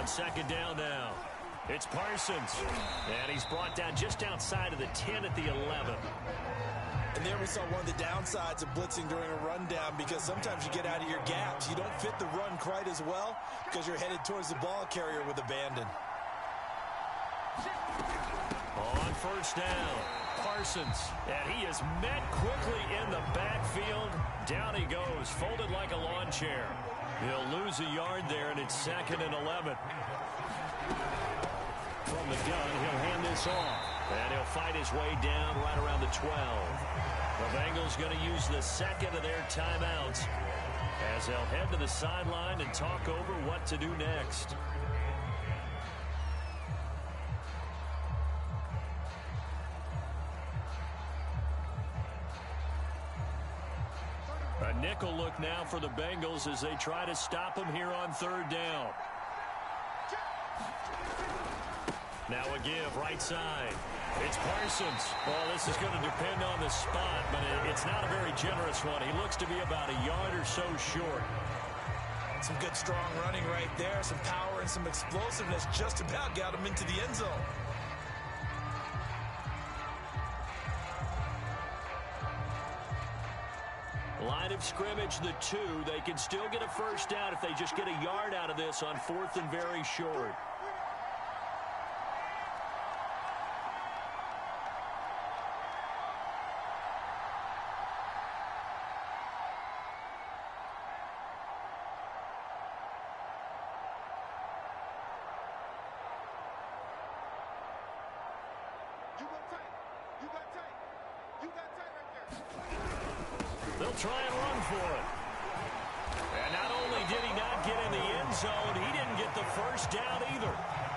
On second down now, it's Parsons. And he's brought down just outside of the 10 at the 11. And there we saw one of the downsides of blitzing during a rundown, because sometimes you get out of your gaps. You don't fit the run quite as well because you're headed towards the ball carrier with abandon. On first down, Parsons. And he is met quickly in the backfield. Down he goes, folded like a lawn chair. He'll lose a yard there, and it's 2nd and 11. From the gun, he'll hand this off. And he'll fight his way down right around the 12. The Bengals going to use the second of their timeouts as they'll head to the sideline and talk over what to do next. A nickel look now for the Bengals as they try to stop him here on third down. Now a give, right side. It's Parsons. Well, this is going to depend on the spot, but it's not a very generous one. He looks to be about a yard or so short. Some good, strong running right there. Some power and some explosiveness just about got him into the end zone. Line of scrimmage, the 2. They can still get a first down if they just get a yard out of this on 4th and very short. They'll try and run for it. And not only did he not get in the end zone, he didn't get the first down either.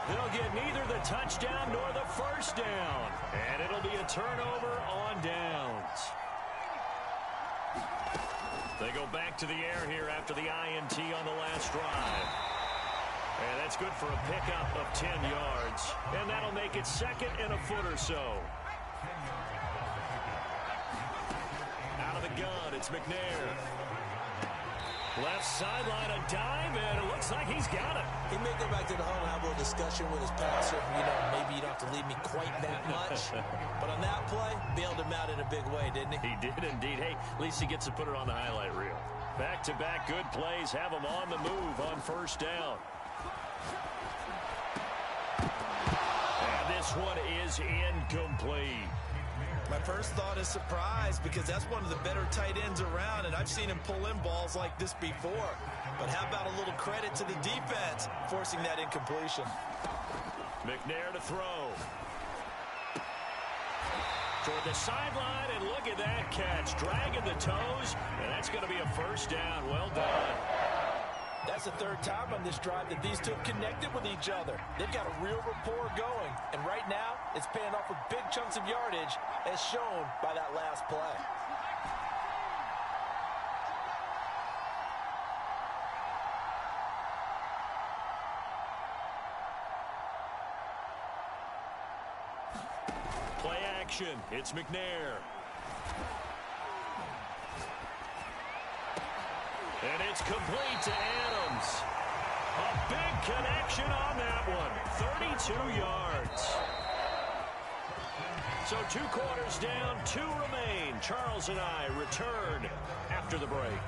They'll get neither the touchdown nor the first down. And it'll be a turnover on downs. They go back to the air here after the INT on the last drive. And that's good for a pickup of 10 yards. And that'll make it 2nd and a foot or so. Gun, it's McNair. Left sideline, a dive, and it looks like he's got it. He may go back to the huddle and have a little discussion with his passer. Maybe you don't have to leave me quite that much. But on that play, bailed him out in a big way, didn't he? He did indeed. Hey, at least he gets to put it on the highlight reel. Back-to-back good plays have him on the move on first down. And this one is incomplete. My first thought is surprise, because that's one of the better tight ends around, and I've seen him pull in balls like this before. But how about a little credit to the defense forcing that incompletion? McNair to throw. Toward the sideline, and look at that catch. Dragging the toes, and that's going to be a first down. Well done. That's the 3rd time on this drive that these two have connected with each other. They've got a real rapport going. And right now, it's paying off with big chunks of yardage, as shown by that last play. Play action. It's McNair. And it's complete to Adams. A big connection on that one. 32 yards. So 2 quarters down, 2 remain. Charles and I return after the break.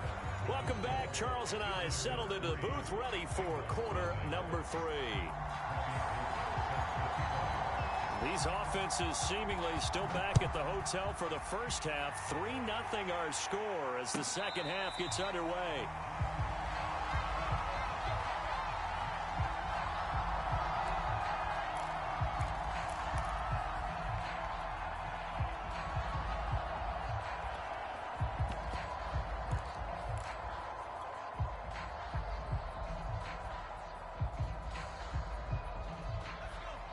Welcome back. Charles and I settled into the booth, ready for quarter number 3. These offenses seemingly still back at the hotel for the first half. 3-0 our score as the second half gets underway.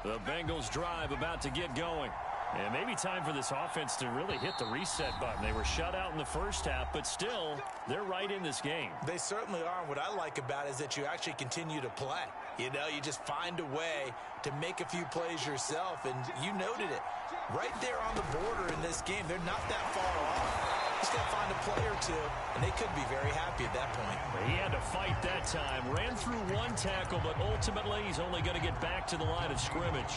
The Bengals drive about to get going. And maybe time for this offense to really hit the reset button. They were shut out in the first half, but still, they're right in this game. They certainly are. And what I like about it is that you actually continue to play. You just find a way to make a few plays yourself, and you noted it. Right there on the border in this game, they're not that far off. Just got to find a play or two, and they could be very happy at that point. He had to fight that time. Ran through one tackle, but ultimately he's only going to get back to the line of scrimmage.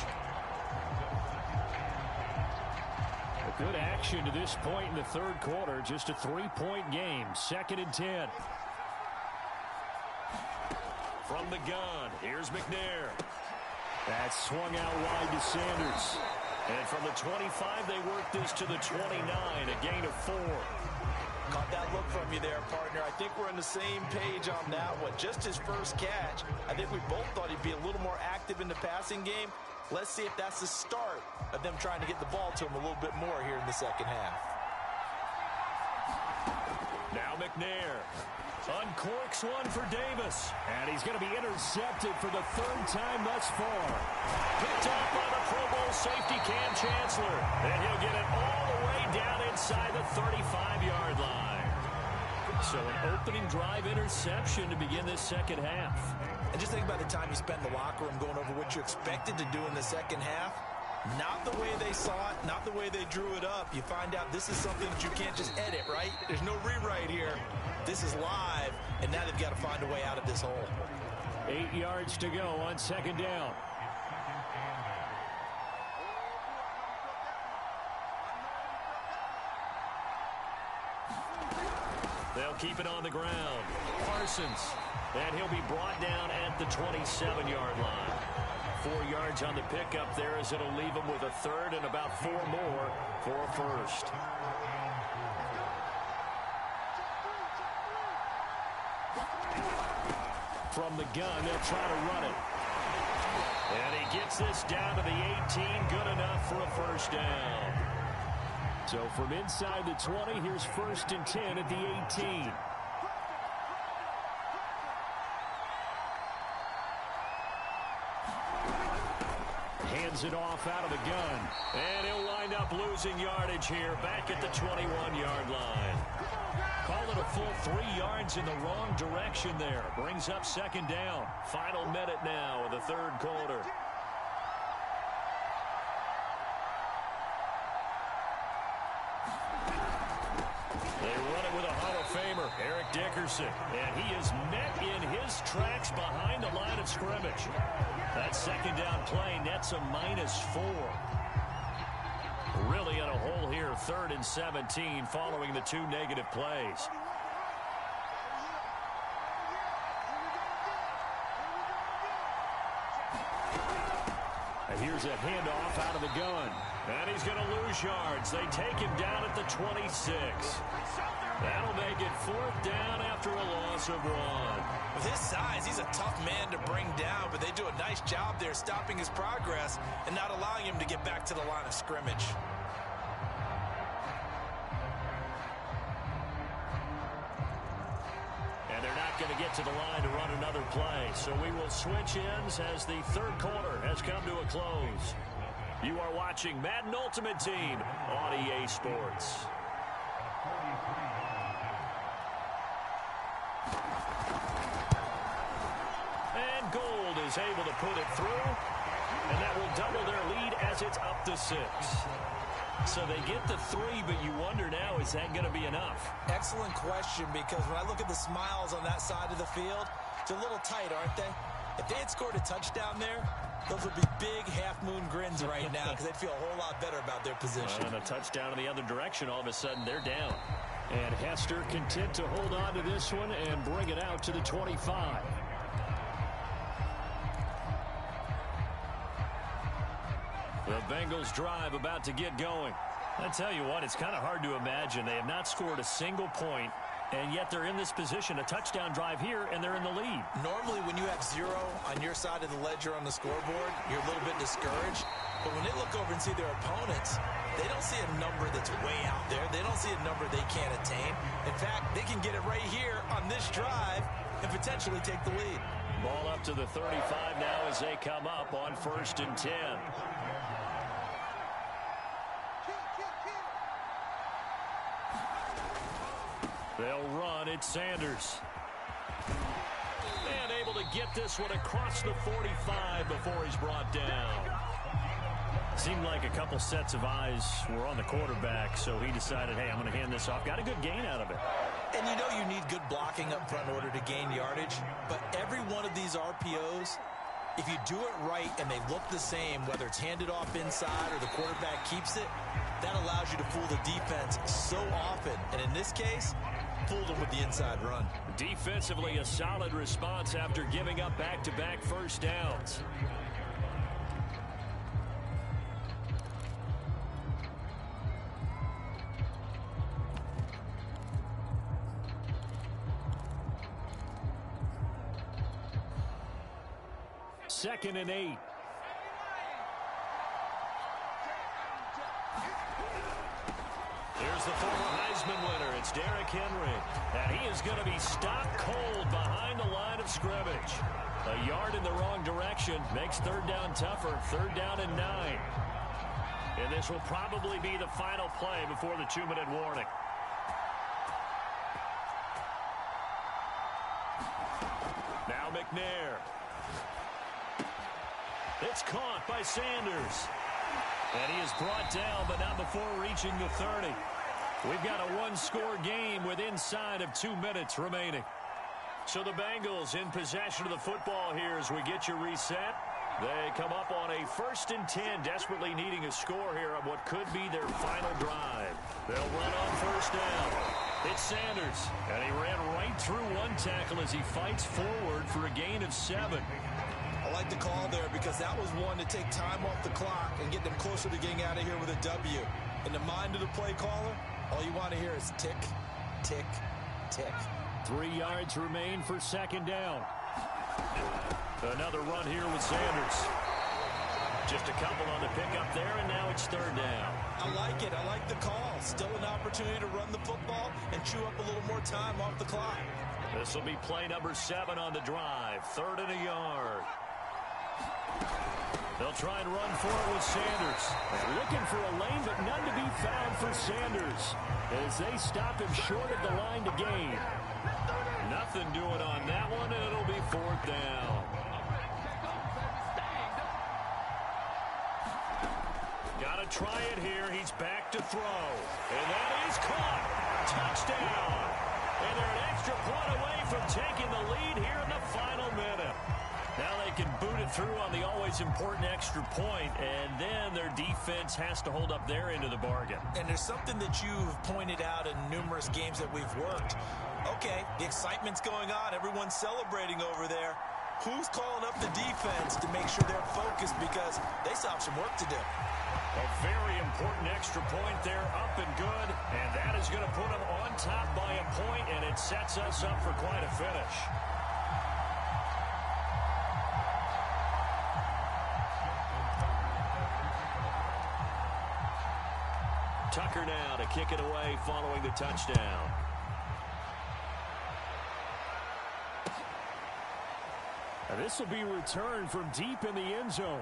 A good action to this point in the third quarter. Just a 3-point game. 2nd and 10. From the gun, here's McNair. That's swung out wide to Sanders. And from the 25, they work this to the 29, a gain of 4. Caught that look from you there, partner. I think we're on the same page on that one. Just his first catch. I think we both thought he'd be a little more active in the passing game. Let's see if that's the start of them trying to get the ball to him a little bit more here in the second half. Now McNair uncorks one for Davis. And he's going to be intercepted for the 3rd time thus far. Picked off by the Pro Bowl safety Cam Chancellor. And he'll get it all the way down inside the 35-yard line. So an opening drive interception to begin this second half. And just think about the time you spend in the locker room going over what you expected to do in the second half. Not the way they saw it, not the way they drew it up. You find out this is something that you can't just edit, right? There's no rewrite here. This is live, and now they've got to find a way out of this hole. 8 yards to go on 2nd down. They'll keep it on the ground. Parsons. And he'll be brought down at the 27-yard line. 4 yards on the pickup there as it'll leave him with a 3rd and about 4 more for a 1st. From the gun, they'll try to run it. And he gets this down to the 18. Good enough for a 1st down. So from inside the 20, here's 1st and 10 at the 18. Hands it off out of the gun. And he'll wind up losing yardage here back at the 21-yard line. Call it a full 3 yards in the wrong direction there. Brings up 2nd down. Final minute now of the 3rd quarter. They run it with a Hall of Famer, Eric Dickerson. And he is met in his tracks behind the line of scrimmage. That 2nd down play nets a -4. Really in a hole here, 3rd and 17 following the 2 negative plays. And here's a handoff out of the gun. And he's going to lose yards. They take him down at the 26. That'll make it 4th down after a loss of 1. With his size, he's a tough man to bring down, but they do a nice job there stopping his progress and not allowing him to get back to the line of scrimmage. And they're not going to get to the line to run another play. So we will switch ends as the 3rd quarter has come to a close. You are watching Madden Ultimate Team on EA Sports. And Gold is able to put it through. And that will double their lead as it's up to 6. So they get the 3, but you wonder now, is that going to be enough? Excellent question, because when I look at the smiles on that side of the field, it's a little tight, aren't they? If they had scored a touchdown there, those would be big half-moon grins right now because they'd feel a whole lot better about their position. And a touchdown in the other direction, all of a sudden they're down. And Hester content to hold on to this one and bring it out to the 25. The Bengals drive about to get going. I tell you what, it's kind of hard to imagine. They have not scored a single point, and yet they're in this position, a touchdown drive here, and they're in the lead. Normally, when you have 0 on your side of the ledger on the scoreboard, you're a little bit discouraged. But when they look over and see their opponents, they don't see a number that's way out there. They don't see a number they can't attain. In fact, they can get it right here on this drive and potentially take the lead. Ball up to the 35 now as they come up on 1st and 10. They'll run. It's Sanders. And able to get this one across the 45 before he's brought down. Seemed like a couple sets of eyes were on the quarterback, so he decided, hey, I'm going to hand this off. Got a good gain out of it. And you know you need good blocking up front in order to gain yardage, but every one of these RPOs, if you do it right and they look the same, whether it's handed off inside or the quarterback keeps it, that allows you to fool the defense so often. And in this case, fooled them with the inside run. Defensively, a solid response after giving up back-to-back first downs. Second and 8. Here's the former Heisman winner. It's Derrick Henry. And he is going to be stopped cold behind the line of scrimmage. A yard in the wrong direction makes third down tougher. Third down and 9. And this will probably be the final play before the 2-minute warning. Now McNair. It's caught by Sanders. And he is brought down, but not before reaching the 30. We've got a one-score game with inside of 2 minutes remaining. So the Bengals in possession of the football here as we get you reset. They come up on a 1st and 10, desperately needing a score here on what could be their final drive. They'll run on 1st down. It's Sanders, and he ran right through one tackle as he fights forward for a gain of 7. I like the call there because that was one to take time off the clock and get them closer to getting out of here with a W. In the mind of the play caller, all you want to hear is tick, tick, tick. 3 yards remain for 2nd down. Another run here with Sanders. Just a couple on the pickup there, and now it's 3rd down. I like it. I like the call. Still an opportunity to run the football and chew up a little more time off the clock. This will be play number 7 on the drive. 3rd and a yard. They'll try and run for it with Sanders. Looking for a lane, but none to be found for Sanders as they stop him short of the line to gain. Nothing doing on that one, and it'll be 4th down. Got to try it here. He's back to throw. And that is caught. Touchdown. And they're an extra point away from taking the lead here in the final minute. Now they can boot it through on the always important extra point, and then their defense has to hold up their end of the bargain. And there's something that you've pointed out in numerous games that we've worked. Okay, the excitement's going on. Everyone's celebrating over there. Who's calling up the defense to make sure they're focused because they still have some work to do? A very important extra point there, up and good, and that is going to put them on top by a point, and it sets us up for quite a finish. Tucker now to kick it away following the touchdown. And this will be returned from deep in the end zone.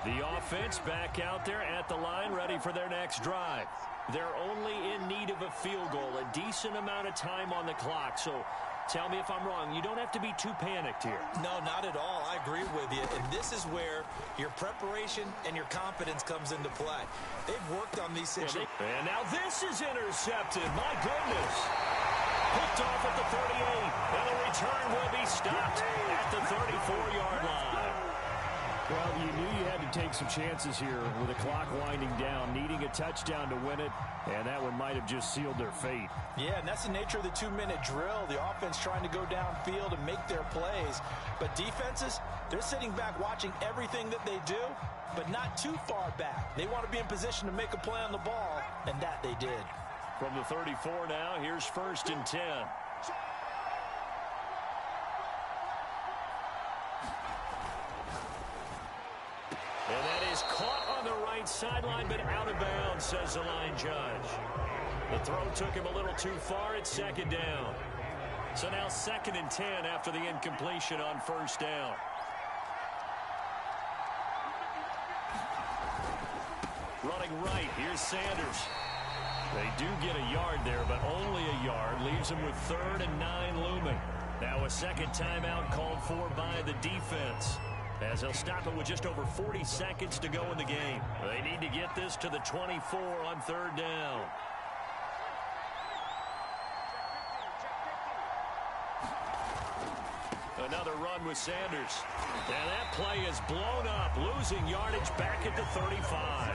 The offense back out there at the line, ready for their next drive. They're only in need of a field goal, a decent amount of time on the clock. So tell me if I'm wrong. You don't have to be too panicked here. No, not at all. I agree with you. And this is where your preparation and your confidence comes into play. They've worked on these situations. And now this is intercepted. My goodness. Picked off at the 38. And the return will be stopped at the 34-yard line. Well, you knew you had to take some chances here with the clock winding down, needing a touchdown to win it, and that one might have just sealed their fate. Yeah, and that's the nature of the 2-minute drill. The offense trying to go downfield and make their plays. But defenses, they're sitting back watching everything that they do, but not too far back. They want to be in position to make a play on the ball, and that they did. From the 34 now, here's 1st and 10. And that is caught on the right sideline, but out of bounds, says the line judge. The throw took him a little too far. It's 2nd down. So now 2nd and 10 after the incompletion on 1st down. going right. Here's Sanders. They do get a yard there, but only a yard. Leaves them with 3rd and 9 looming. Now a second timeout called for by the defense, as they'll stop it with just over 40 seconds to go in the game. They need to get this to the 24 on 3rd down. Another run with Sanders. And that play is blown up, losing yardage back at the 35.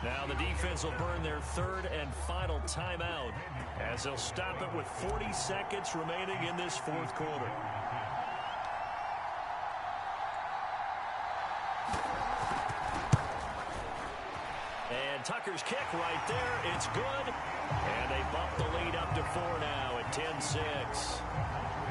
Now the defense will burn their 3rd and final timeout, as they'll stop it with 40 seconds remaining in this 4th quarter. And Tucker's kick right there. It's good. And they bump the lead up to 4 now at 10-6.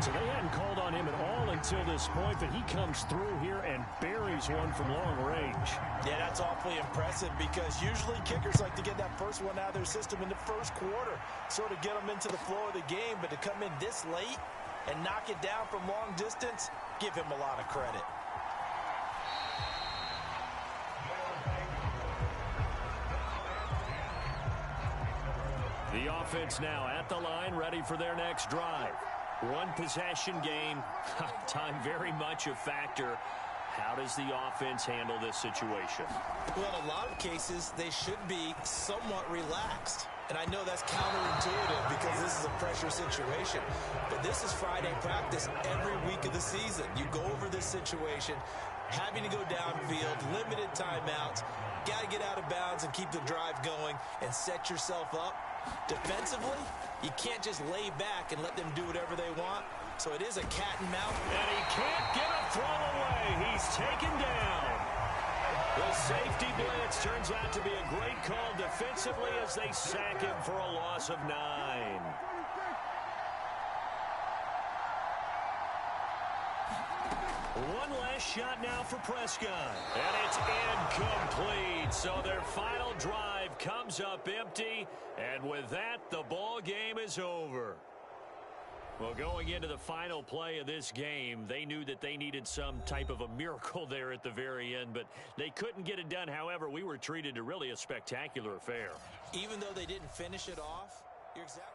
So they hadn't called on him at all until this point, but he comes through here and buries one from long range. Yeah, that's awfully impressive, because usually kickers like to get that first one out of their system in the first quarter, sort of get them into the flow of the game. But to come in this late and knock it down from long distance, give him a lot of credit. The offense now at the line, ready for their next drive. One possession game, time very much a factor. How does the offense handle this situation? Well, in a lot of cases, they should be somewhat relaxed. And I know that's counterintuitive because this is a pressure situation. But this is Friday practice every week of the season. You go over this situation, having to go downfield, limited timeouts, got to get out of bounds and keep the drive going and set yourself up. Defensively, you can't just lay back and let them do whatever they want. So it is a cat and mouse. And he can't get a throw away. He's taken down. The safety blitz turns out to be a great call defensively as they sack him for a loss of 9. One last shot now for Prescott. And it's incomplete. So their final drive comes up empty. And with that, the ball game is over. Well, going into the final play of this game, they knew that they needed some type of a miracle there at the very end, but they couldn't get it done. However, we were treated to really a spectacular affair. Even though they didn't finish it off, you're exactly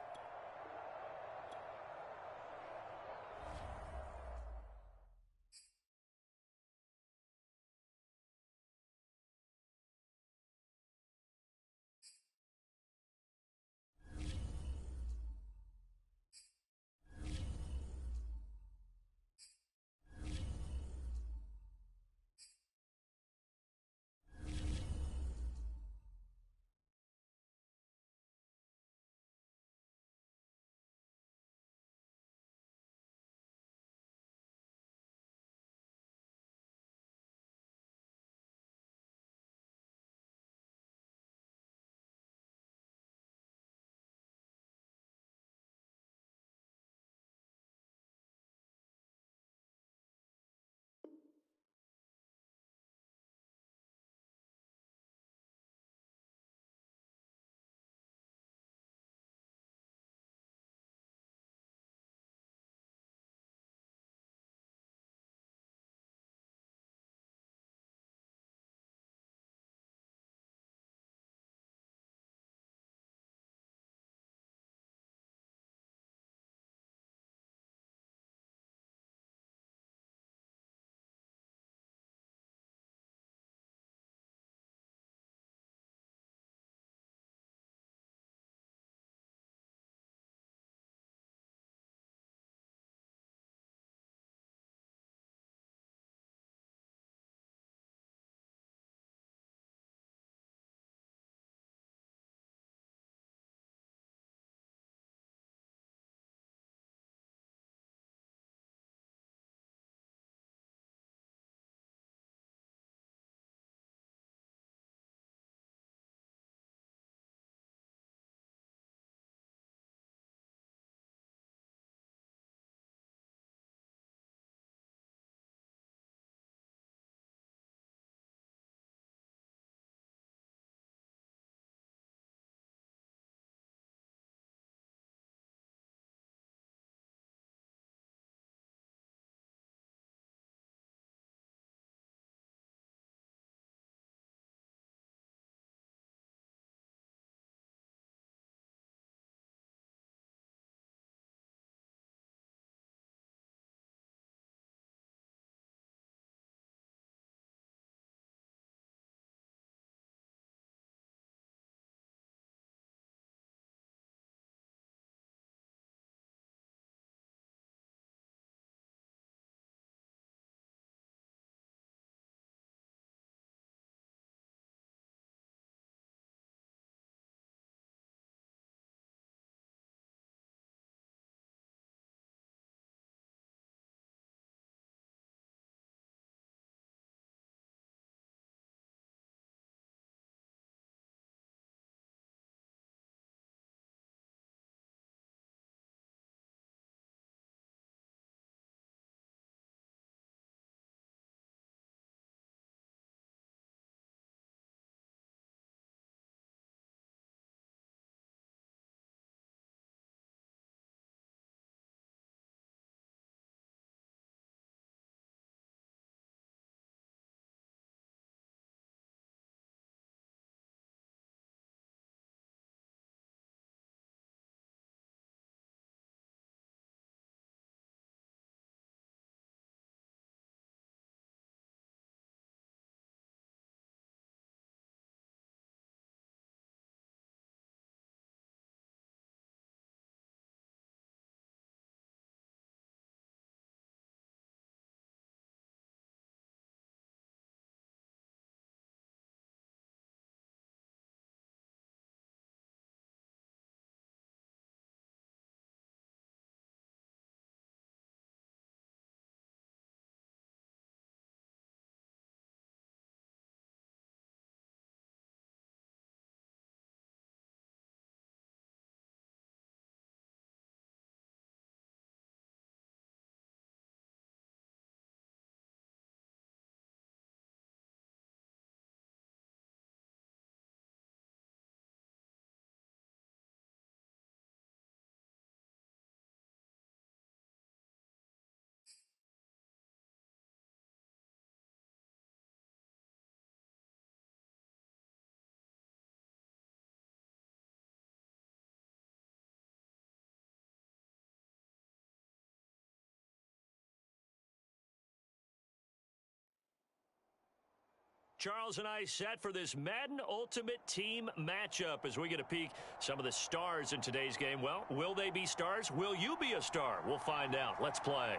Charles and I set for this Madden Ultimate Team matchup as we get a peek some of the stars in today's game. Well, will they be stars? Will you be a star? We'll find out. Let's play.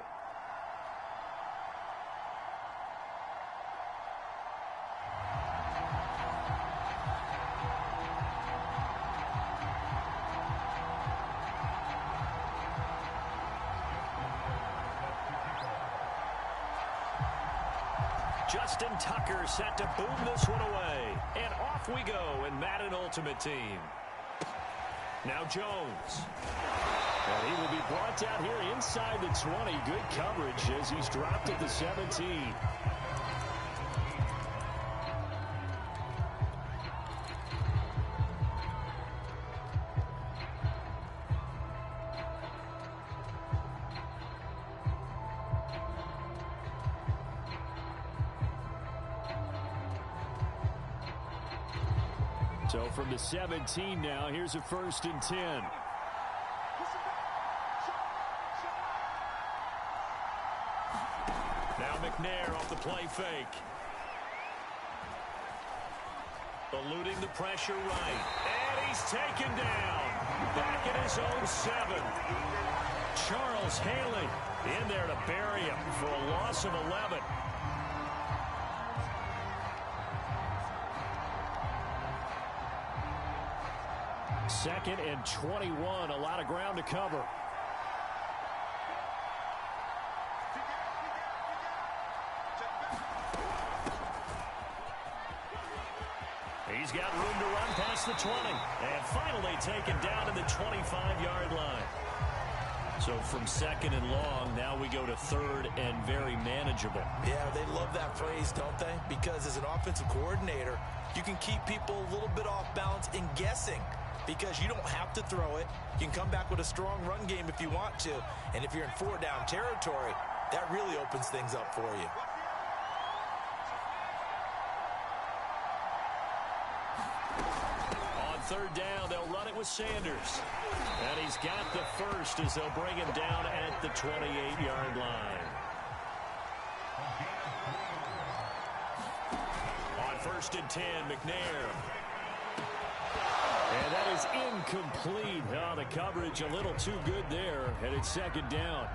Justin Tucker set to boom this one away. And off we go in Madden Ultimate Team. Now Jones. And he will be brought down here inside the 20. Good coverage as he's dropped at the 17. So from the 17 now, here's a 1st and 10. Now McNair off the play fake. Eluding the pressure right. And he's taken down. Back in his own 7. Charles Haley in there to bury him for a loss of 11. Second and 21, a lot of ground to cover. He's got room to run past the 20. And finally taken down to the 25-yard line. So from 2nd and long, now we go to 3rd and very manageable. Yeah, they love that phrase, don't they? Because as an offensive coordinator, you can keep people a little bit off balance and guessing. Because you don't have to throw it. You can come back with a strong run game if you want to. And if you're in 4-down territory, that really opens things up for you. On 3rd down, they'll run it with Sanders. And he's got the first as they'll bring him down at the 28-yard line. On 1st and 10, McNair. And that is incomplete. Oh, the coverage a little too good there, and it's 2nd down.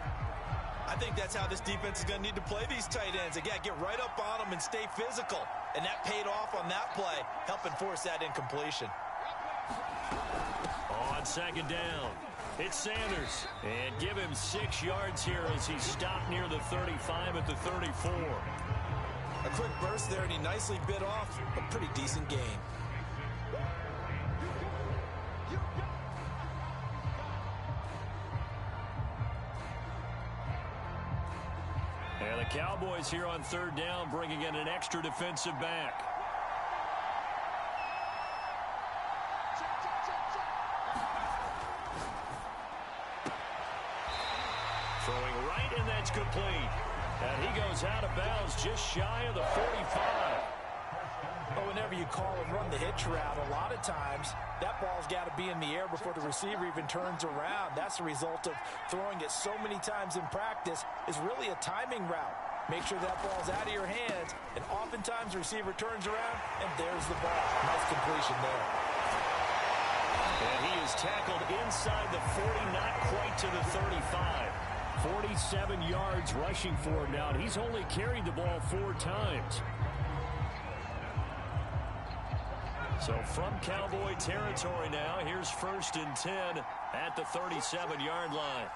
I think that's how this defense is going to need to play these tight ends. Again, get right up on them and stay physical. And that paid off on that play, helping force that incompletion. On 2nd down, it's Sanders. And give him 6 yards here as he's stopped near the 35 at the 34. A quick burst there, and he nicely bit off a pretty decent gain. And the Cowboys here on 3rd down bringing in an extra defensive back. Throwing right, and that's complete. And he goes out of bounds just shy of the 45. But whenever you call and run the hitch route, a lot of times that ball's got to be in the air before the receiver even turns around. That's the result of throwing it so many times in practice. Is really a timing route. Make sure that ball's out of your hands, and oftentimes the receiver turns around, and there's the ball. Nice completion there. And he is tackled inside the 40, not quite to the 35. 47 yards rushing for him now, and he's only carried the ball 4 times. So from Cowboy territory now, here's 1st and 10 at the 37-yard line.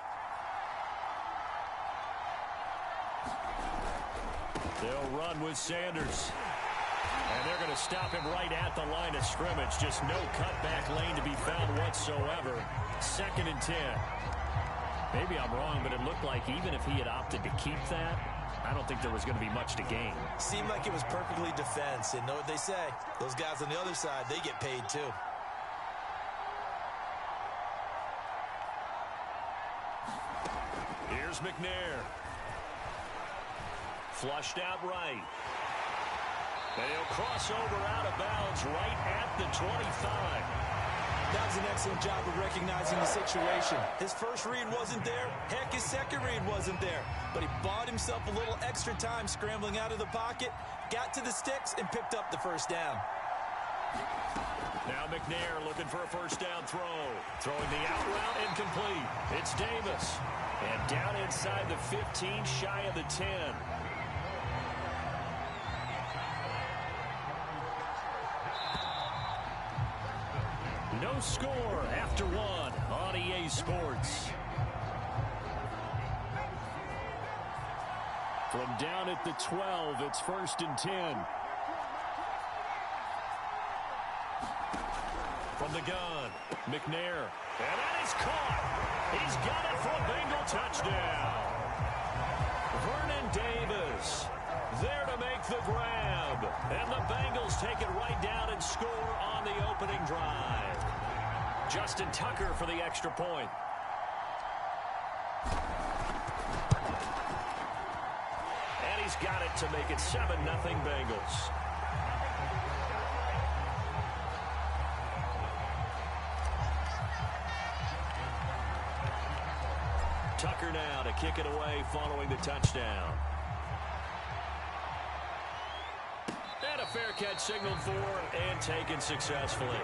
They'll run with Sanders. And they're going to stop him right at the line of scrimmage. Just no cutback lane to be found whatsoever. 2nd and 10. Maybe I'm wrong, but it looked like even if he had opted to keep that, I don't think there was going to be much to gain. Seemed like it was perfectly defense. And know what they say? Those guys on the other side, they get paid too. Here's McNair. Flushed out right. And he'll cross over out of bounds right at the 25. That was an excellent job of recognizing the situation. His first read wasn't there. Heck, his second read wasn't there. But he bought himself a little extra time scrambling out of the pocket, got to the sticks, and picked up the first down. Now McNair looking for a first down throw. Throwing the out route incomplete. It's Davis. And down inside the 15, shy of the 10. No score after one on EA Sports. From down at the 12, it's 1st and 10. From the gun, McNair. And that is caught. He's got it for a Bengal touchdown. Vernon Davis there to make the grab. And the Bengals take it right down and score on the opening drive. Justin Tucker for the extra point. And he's got it to make it 7-0 Bengals. Tucker now to kick it away following the touchdown. And a fair catch signaled for and taken successfully.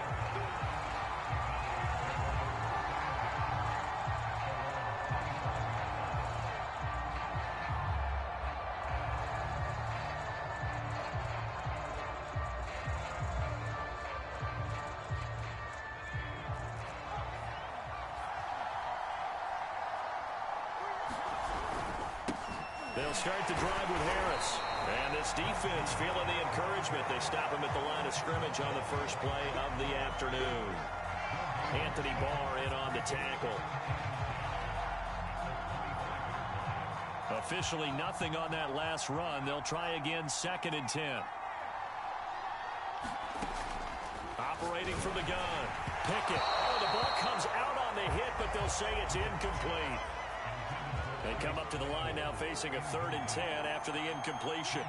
They'll start the drive with Harris. And this defense feeling the encouragement. They stop him at the line of scrimmage on the first play of the afternoon. Anthony Barr in on the tackle. Officially nothing on that last run. They'll try again 2nd and 10. Operating from the gun. Pickett. Oh, the ball comes out on the hit, but they'll say it's incomplete. They come up to the line now facing a 3rd and 10 after the incompletion.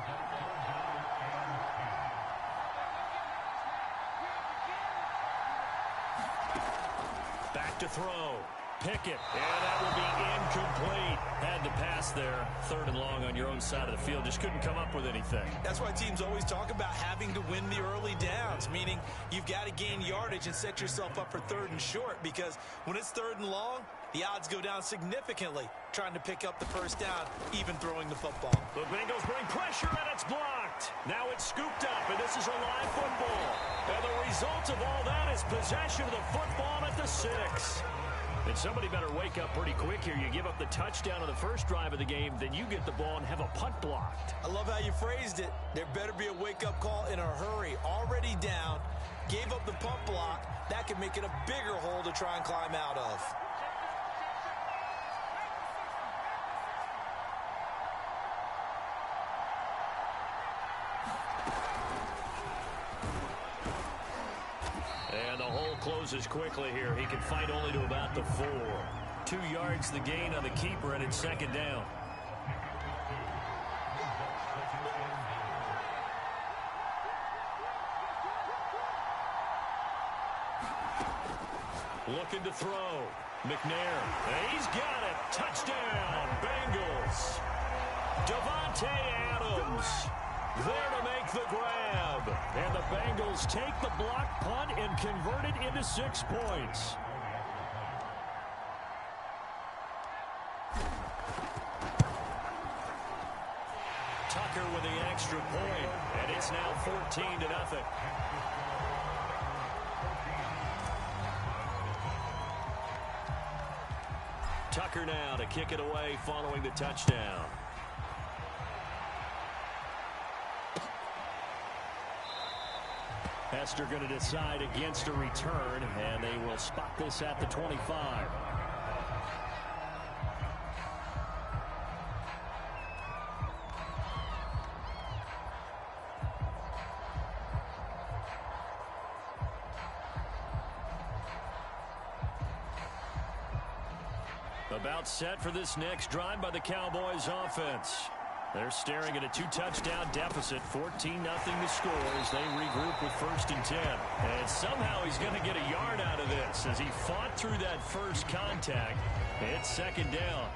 Back to throw. Pickett. And that will be incomplete. Had to pass there. 3rd and long on your own side of the field. Just couldn't come up with anything. That's why teams always talk about having to win the early downs, meaning you've got to gain yardage and set yourself up for 3rd and short, because when it's 3rd and long, the odds go down significantly trying to pick up the first down, even throwing the football. The Bengals bring pressure, and it's blocked. Now it's scooped up, and this is a live football. And the result of all that is possession of the football at the 6. And somebody better wake up pretty quick here. You give up the touchdown on the first drive of the game, then you get the ball and have a punt blocked. I love how you phrased it. There better be a wake-up call in a hurry. Already down, gave up the punt block. That could make it a bigger hole to try and climb out of. And the hole closes quickly here. He can fight only to about the 4. 2 yards the gain on the keeper, and it's 2nd down. Looking to throw. McNair. And he's got it. Touchdown, Bengals. Davante Adams there to make the grab. And the Bengals take the block punt and convert it into 6 points. Tucker with the extra point, and it's now 14-0. Tucker now to kick it away following the touchdown. Hester going to decide against a return, and they will spot this at the 25. About set for this next drive by the Cowboys offense. They're staring at a 2-touchdown deficit, 14-0 to score as they regroup with 1st and 10. And somehow he's going to get a yard out of this as he fought through that first contact. It's 2nd down.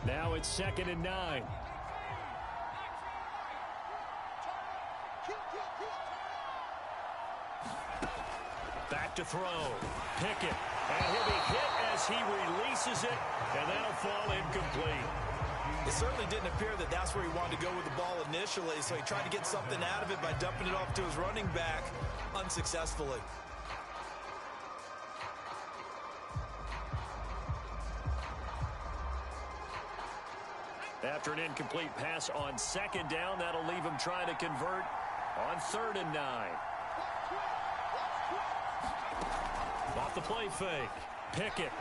Now it's 2nd and 9. Back to throw. Pickett. And he'll be hit as he releases it, and that'll fall incomplete. It certainly didn't appear that that's where he wanted to go with the ball initially, so he tried to get something out of it by dumping it off to his running back unsuccessfully. After an incomplete pass on 2nd down, that'll leave him trying to convert on 3rd and 9. Off the play fake. Pickett.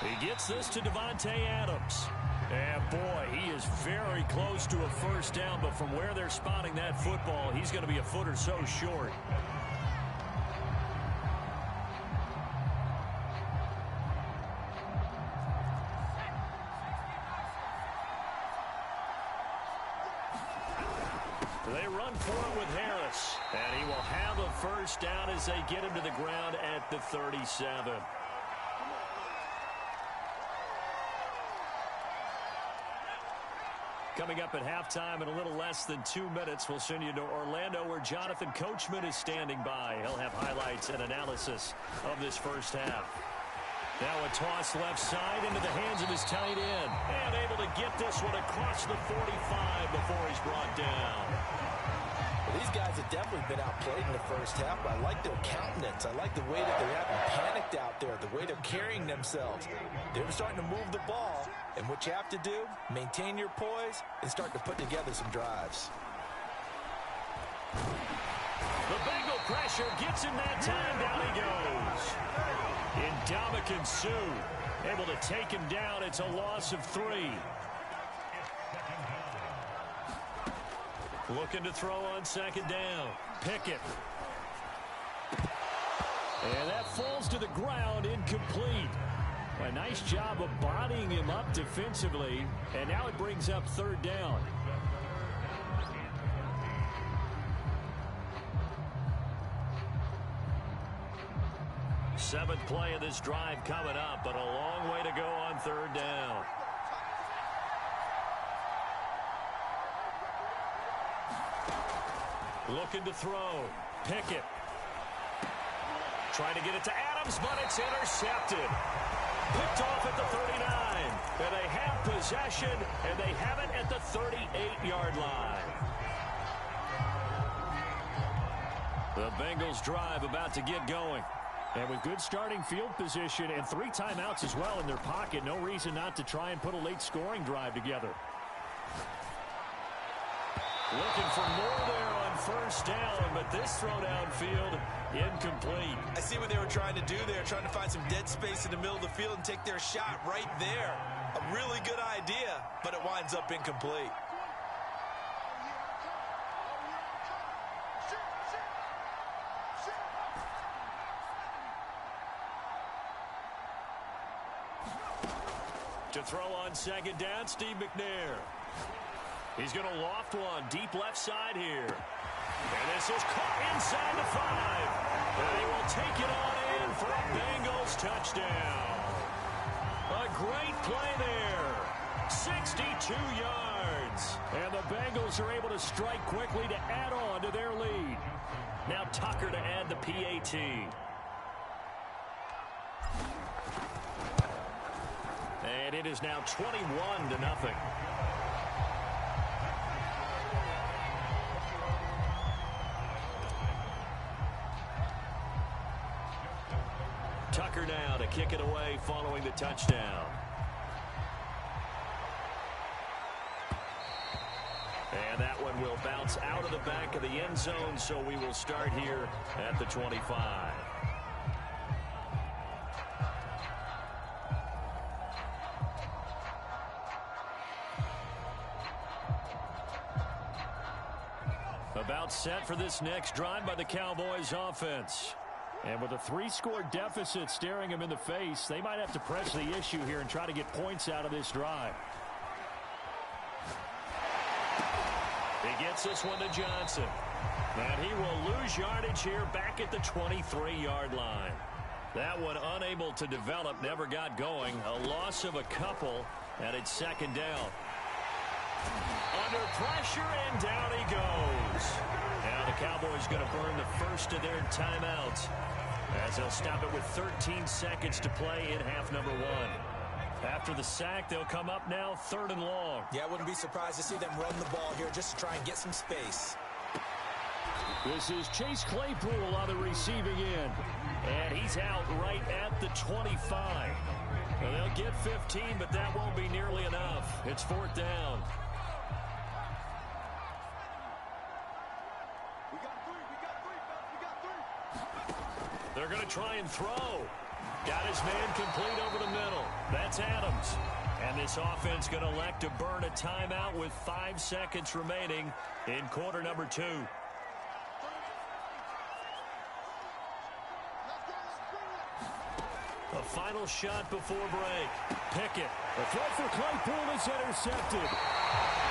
He gets this to Davante Adams. And boy, he is very close to a 1st down, but from where they're spotting that football, he's going to be a foot or so short. They run for it with Harris, and he will have a 1st down as they get him to the ground at the 37. Coming up at halftime in a little less than 2 minutes, we'll send you to Orlando where Jonathan Coachman is standing by. He'll have highlights and analysis of this first half. Now a toss left side into the hands of his tight end. And able to get this one across the 45 before he's brought down. Well, these guys have definitely been outplayed in the first half, but I like their countenance. I like the way that they haven't panicked out there, the way they're carrying themselves. They're starting to move the ball, and what you have to do, maintain your poise and start to put together some drives. The Bengal pressure gets him that time. Down he goes. Ndamukong Suh able to take him down. It's a loss of 3. Looking to throw on 2nd down. Pickett. And that falls to the ground, incomplete. A nice job of bodying him up defensively. And now it brings up 3rd down. Seventh play of this drive coming up, but a long way to go on 3rd down. Looking to throw. Pickett. Trying to get it to Adams, but it's intercepted. Picked off at the 39. And they have possession, and they have it at the 38-yard line. The Bengals drive about to get going. And with good starting field position and 3 timeouts as well in their pocket, no reason not to try and put a late scoring drive together. Looking for more there on 1st down, but this throw downfield incomplete. I see what they were trying to do there, trying to find some dead space in the middle of the field and take their shot right there. A really good idea, but it winds up incomplete. To throw on 2nd down, Steve McNair. He's going to loft one deep left side here. And this is caught inside the 5. And he will take it on in for a Bengals touchdown. A great play there. 62 yards. And the Bengals are able to strike quickly to add on to their lead. Now Tucker to add the PAT. And it is now 21-0. Tucker now to kick it away following the touchdown. And that one will bounce out of the back of the end zone, so we will start here at the 25. The About set for this next drive by the Cowboys offense. And with a 3-score deficit staring them in the face, they might have to press the issue here and try to get points out of this drive. He gets this one to Johnson. And he will lose yardage here back at the 23-yard line. That one unable to develop, never got going. A loss of a couple, and it's second down. Under pressure, and down he goes. Now the Cowboys going to burn the first of their timeouts as they'll stop it with 13 seconds to play in half number 1. After the sack, they'll come up now 3rd and long. Yeah, I wouldn't be surprised to see them run the ball here just to try and get some space. This is Chase Claypool on the receiving end. And he's out right at the 25. Well, they'll get 15, but that won't be nearly enough. It's 4th down. They're going to try and throw. Got his man complete over the middle. That's Adams. And this offense going to elect to burn a timeout with 5 seconds remaining in quarter number 2. A final shot before break. Pickett. The throw for Claypool is intercepted.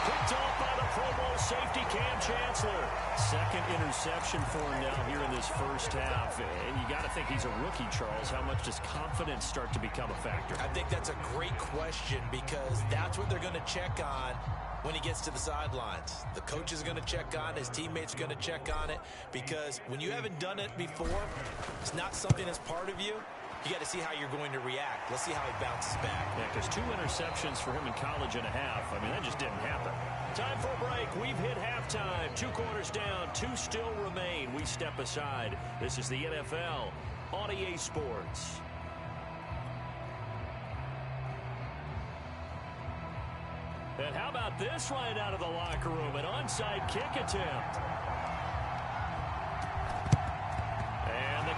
Picked off by the Pro Bowl safety Cam Chancellor. Second interception for him now here in this first half. And you got to think he's a rookie, Charles. How much does confidence start to become a factor? I think that's a great question because that's what they're going to check on when he gets to the sidelines. The coach is going to check on it. His teammates are going to check on it because when you haven't done it before, it's not something that's part of you. You got to see how you're going to react. Let's see how he bounces back. Yeah, because 2 interceptions for him in college and a half. I mean, that just didn't happen. Time for a break. We've hit halftime. 2 quarters down. 2 still remain. We step aside. This is the NFL on EA Sports. And how about this right out of the locker room? An onside kick attempt.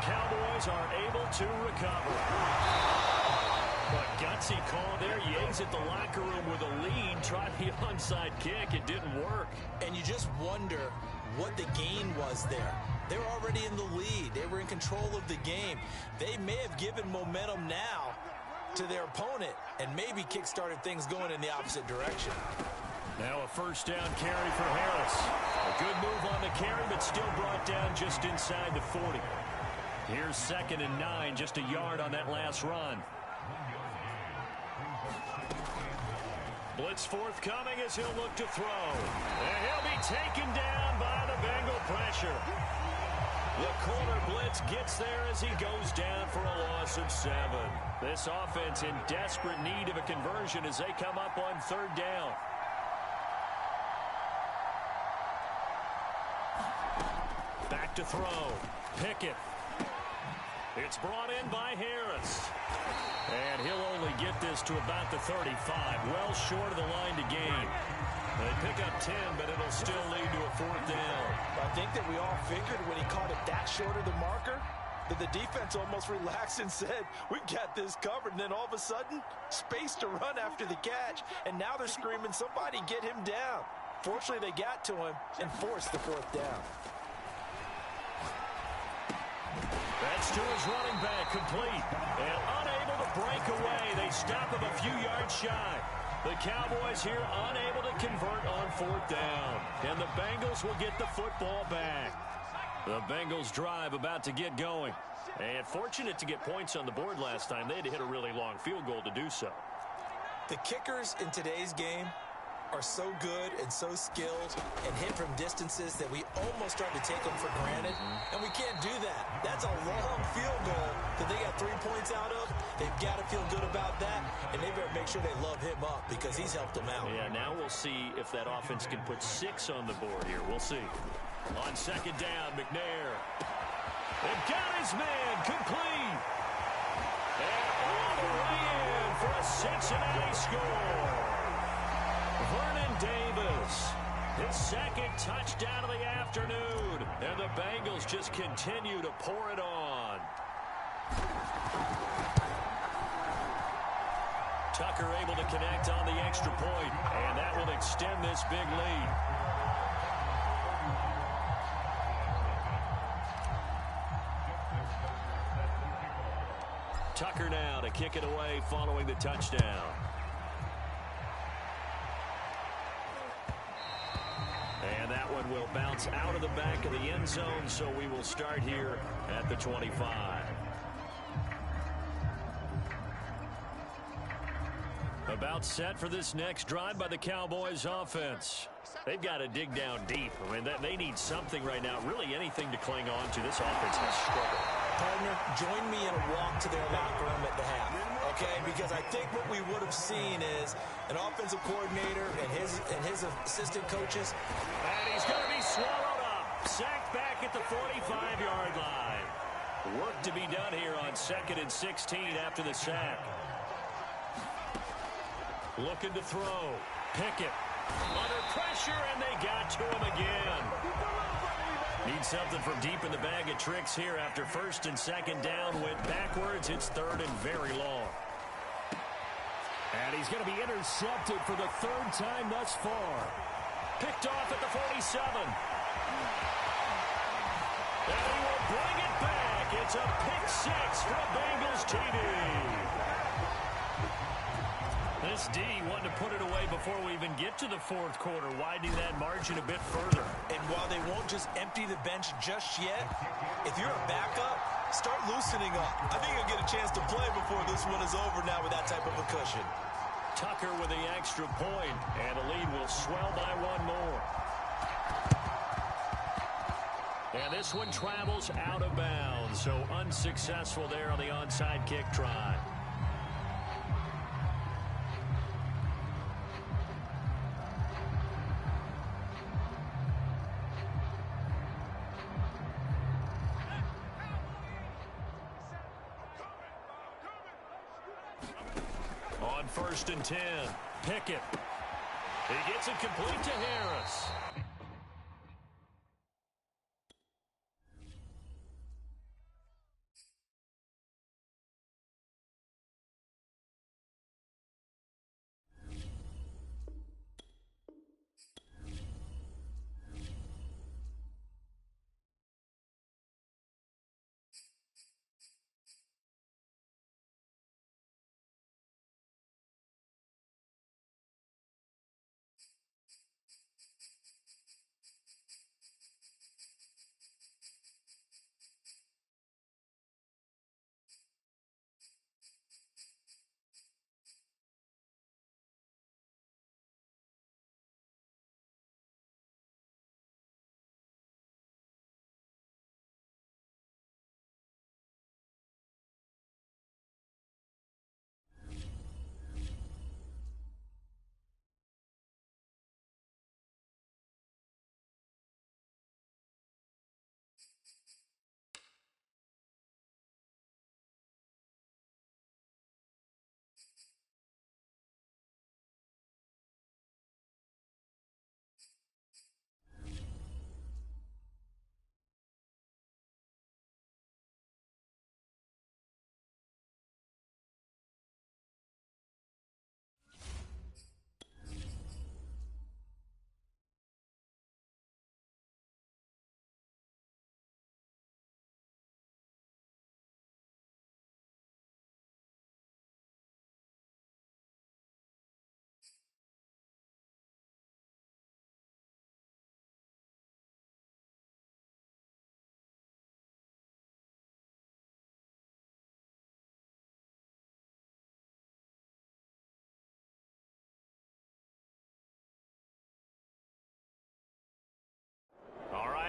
Cowboys are able to recover. A gutsy call there. You exit the locker room with a lead. Tried the onside kick. It didn't work. And you just wonder what the gain was there. They're already in the lead. They were in control of the game. They may have given momentum now to their opponent and maybe kick-started things going in the opposite direction. Now a first down carry for Harris. A good move on the carry, but still brought down just inside the 40. Here's 2nd and 9, just a yard on that last run. Blitz forthcoming as he'll look to throw. And he'll be taken down by the Bengal pressure. The corner blitz gets there as he goes down for a loss of 7. This offense in desperate need of a conversion as they come up on 3rd down. Back to throw. Pickett. It's brought in by Harris. And he'll only get this to about the 35. Well short of the line to gain. They pick up 10, but it'll still lead to a 4th down. I think that we all figured when he caught it that short of the marker that the defense almost relaxed and said, we got this covered. And then all of a sudden, space to run after the catch. And now they're screaming, somebody get him down. Fortunately, they got to him and forced the 4th down. That's to his running back, complete. And unable to break away. They stop him a few yards shy. The Cowboys here unable to convert on 4th down. And the Bengals will get the football back. The Bengals drive about to get going. And fortunate to get points on the board last time. They had to hit a really long field goal to do so. The kickers in today's game are so good and so skilled and hit from distances that we almost start to take them for granted. And we can't do that. That's a long field goal that they got 3 points out of. They've got to feel good about that, and they better make sure they love him up because he's helped them out. Yeah, now we'll see if that offense can put 6 on the board here. We'll see. On 2nd down, McNair. They've got his man complete. And all the way in for a Cincinnati score. Vernon Davis, his 2nd touchdown of the afternoon. And the Bengals just continue to pour it on. Tucker able to connect on the extra point, and that will extend this big lead. Tucker now to kick it away following the touchdown. And that one will bounce out of the back of the end zone, so we will start here at the 25. About set for this next drive by the Cowboys offense. They've got to dig down deep. I mean, they need something right now, really anything to cling on to. This offense has struggled. Partner, join me in a walk to their locker room at the half, okay? Because I think what we would have seen is an offensive coordinator and his assistant coaches. And he's going to be swallowed up. Sacked back at the 45-yard line. Work to be done here on 2nd and 16 after the sack. Looking to throw. Pickett under pressure, and they got to him again. Need something from deep in the bag of tricks here after 1st and 2nd down. Went backwards. It's 3rd and very long. And he's going to be intercepted for the 3rd time thus far. Picked off at the 47. And he will bring it back. It's a pick six for a Bengals TD. This D wanted to put it away before we even get to the 4th quarter, widening that margin a bit further. And while they won't just empty the bench just yet, if you're a backup, start loosening up. I think you'll get a chance to play before this one is over now with that type of a cushion. Tucker with the extra point, and the lead will swell by one more. And this one travels out of bounds, so unsuccessful there on the onside kick try. On 1st and 10, Pickett. He gets it complete to Harris.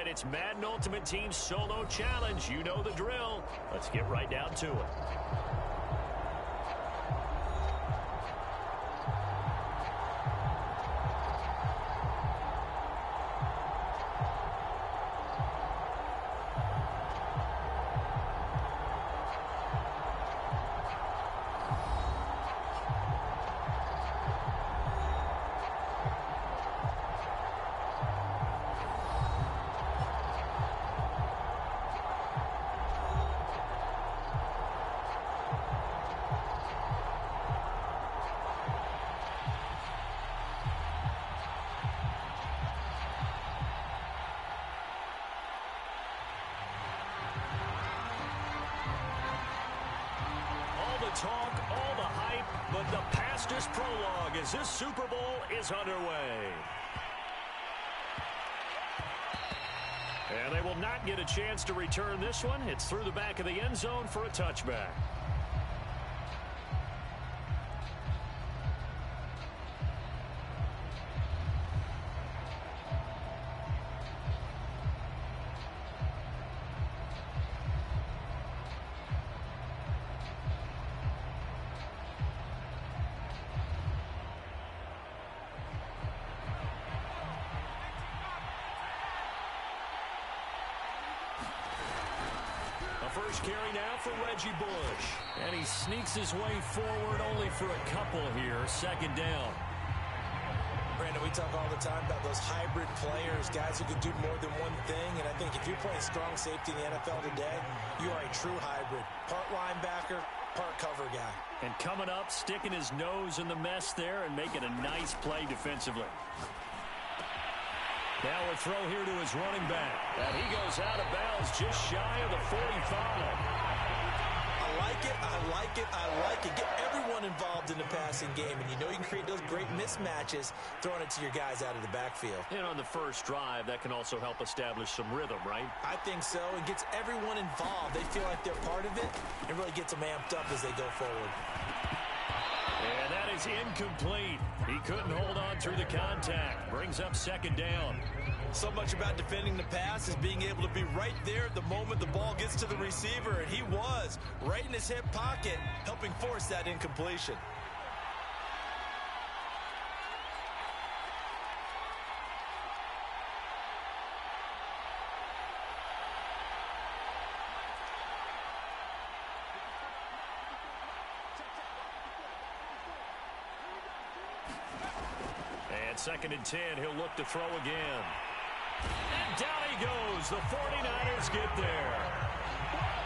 It's Madden Ultimate Team Solo Challenge. You know the drill. Let's get right down to it. talk, all the hype, but the past is prologue as this Super Bowl is underway. And they will not get a chance to return this one. It's through the back of the end zone for a touchback. First carry now for Reggie Bush. And he sneaks his way forward only for a couple here. Second down. Brandon, we talk all the time about those hybrid players, guys who can do more than one thing. And I think if you're playing strong safety in the NFL today, you are a true hybrid. Part linebacker, part cover guy. And coming up, sticking his nose in the mess there and making a nice play defensively. Now a throw here to his running back. And he goes out of bounds just shy of the 45. I like it, I like it, I like it. Get everyone involved in the passing game. And you know you can create those great mismatches throwing it to your guys out of the backfield. And on the first drive, that can also help establish some rhythm, right? I think so. It gets everyone involved. They feel like they're part of it and really gets them amped up as they go forward. And that is incomplete. He couldn't hold on through the contact. Brings up second down. So much about defending the pass is being able to be right there at the moment the ball gets to the receiver, and he was right in his hip pocket, helping force that incompletion. And second and 10, he'll look to throw again. And down he goes. The 49ers get there.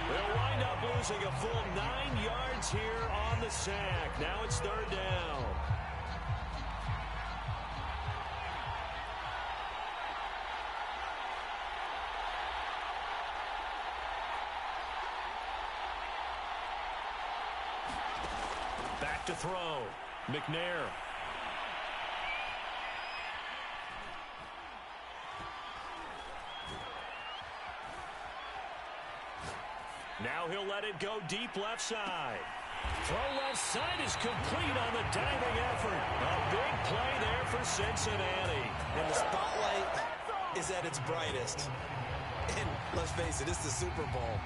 They'll wind up losing a full 9 yards here on the sack. Now it's third down. Back to throw. McNair. Now he'll let it go deep left side. Throw left side is complete on the diving effort. A big play there for Cincinnati. When the spotlight is at its brightest, and let's face it, it's the Super Bowl,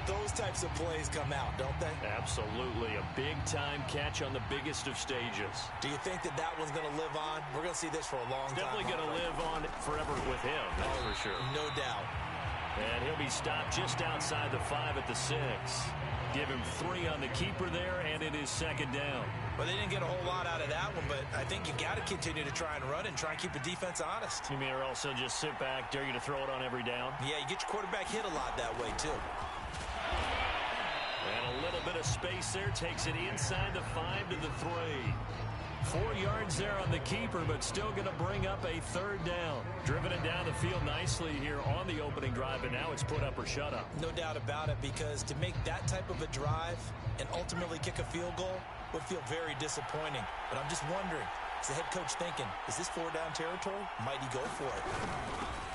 those types of plays come out, don't they? Absolutely. A big-time catch on the biggest of stages. Do you think that one's going to live on? We're going to see this for a long time. Definitely going to live on forever with him, that's for sure. No doubt. And he'll be stopped just outside the 5 at the 6. Give him 3 on the keeper there, and it is second down. Well, they didn't get a whole lot out of that one, but I think you got to continue to try and run and try and keep the defense honest. You mean or also just sit back, dare you to throw it on every down? Yeah, you get your quarterback hit a lot that way, too. And a little bit of space there takes it inside the 5 to the 3. 4 yards there on the keeper, but still going to bring up a third down. Driven it down the field nicely here on the opening drive, and now it's put up or shut up. No doubt about it, because to make that type of a drive and ultimately kick a field goal would feel very disappointing. But I'm just wondering, is the head coach thinking, is this 4-down territory? Might he go for it?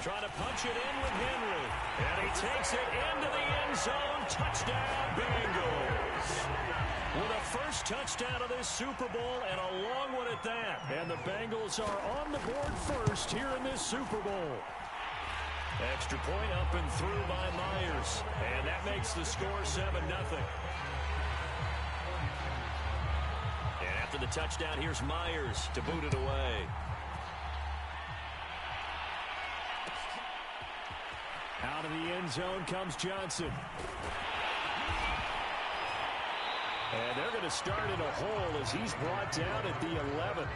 Trying to punch it in with Henry. And he takes it into the end zone. Touchdown, Bengals. With a first touchdown of this Super Bowl, and a long one at that. And the Bengals are on the board first here in this Super Bowl. Extra point up and through by Myers. And that makes the score 7-0. And after the touchdown, here's Myers to boot it away. Out of the end zone comes Johnson. And they're going to start in a hole as he's brought down at the 11.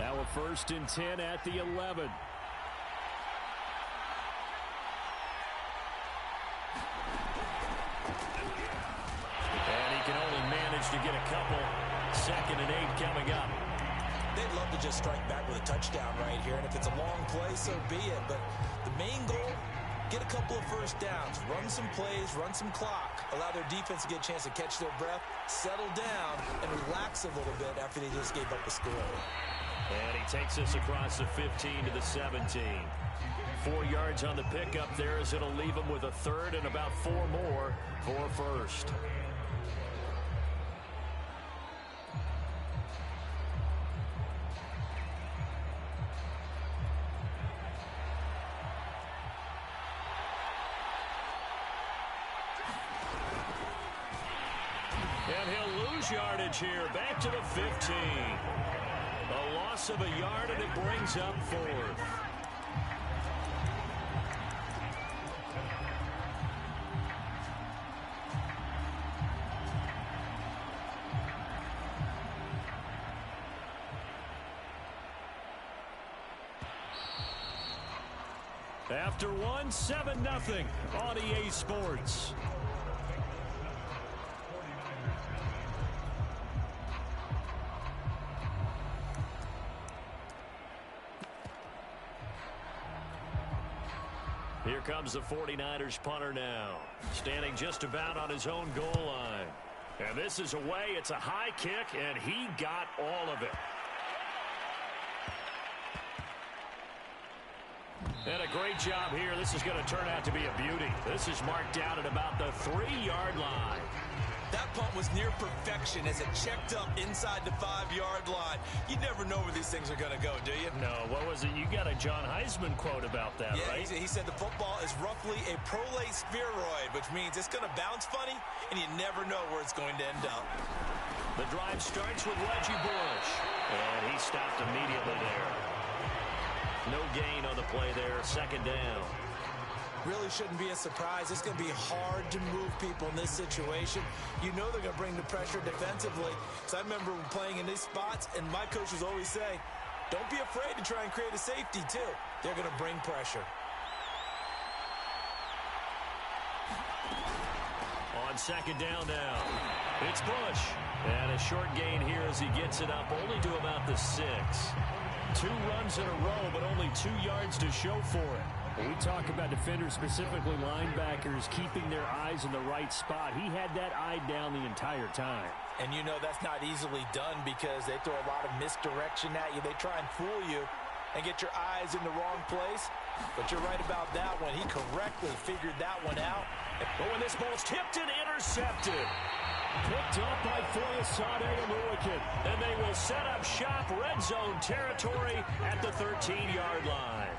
Now a 1st and 10 at the 11. And he can only manage to get a couple. 2nd and 8 coming up. They'd love to just strike back with a touchdown right here, and if it's a long play, so be it. But the main goal, get a couple of first downs, run some plays, run some clock, allow their defense to get a chance to catch their breath, settle down, and relax a little bit after they just gave up a score. And he takes us across the 15 to the 17. 4 yards on the pickup there as it'll leave him with a 3rd and about 4 more for 1st. And he'll lose yardage here, back to the 15. A loss of a yard, and it brings up 4th. After 1, 7-0 on EA Sports. Here comes the 49ers punter now, standing just about on his own goal line. And this is away. It's a high kick, and he got all of it. And a great job here. This is going to turn out to be a beauty. This is marked down at about the 3-yard line. That punt was near perfection as it checked up inside the 5-yard line. You never know where these things are going to go, do you? No, what was it? You got a John Heisman quote about that, right? Yeah, he said the football is roughly a prolate spheroid, which means it's going to bounce funny, and you never know where it's going to end up. The drive starts with Reggie Bush, and he stopped immediately there. No gain on the play there, 2nd down. Really shouldn't be a surprise. It's going to be hard to move people in this situation. You know they're going to bring the pressure defensively. So I remember playing in these spots, and my coaches always say, don't be afraid to try and create a safety, too. They're going to bring pressure. On 2nd down now, it's Bush. And a short gain here as he gets it up only to about the 6. 2 runs in a row, but only 2 yards to show for it. When we talk about defenders, specifically linebackers, keeping their eyes in the right spot, he had that eye down the entire time. And you know that's not easily done because they throw a lot of misdirection at you. They try and fool you and get your eyes in the wrong place. But you're right about that one. He correctly figured that one out. But when this ball's tipped and intercepted, picked up by Foyesade Oluwakin. And they will set up shop, red zone territory at the 13-yard line.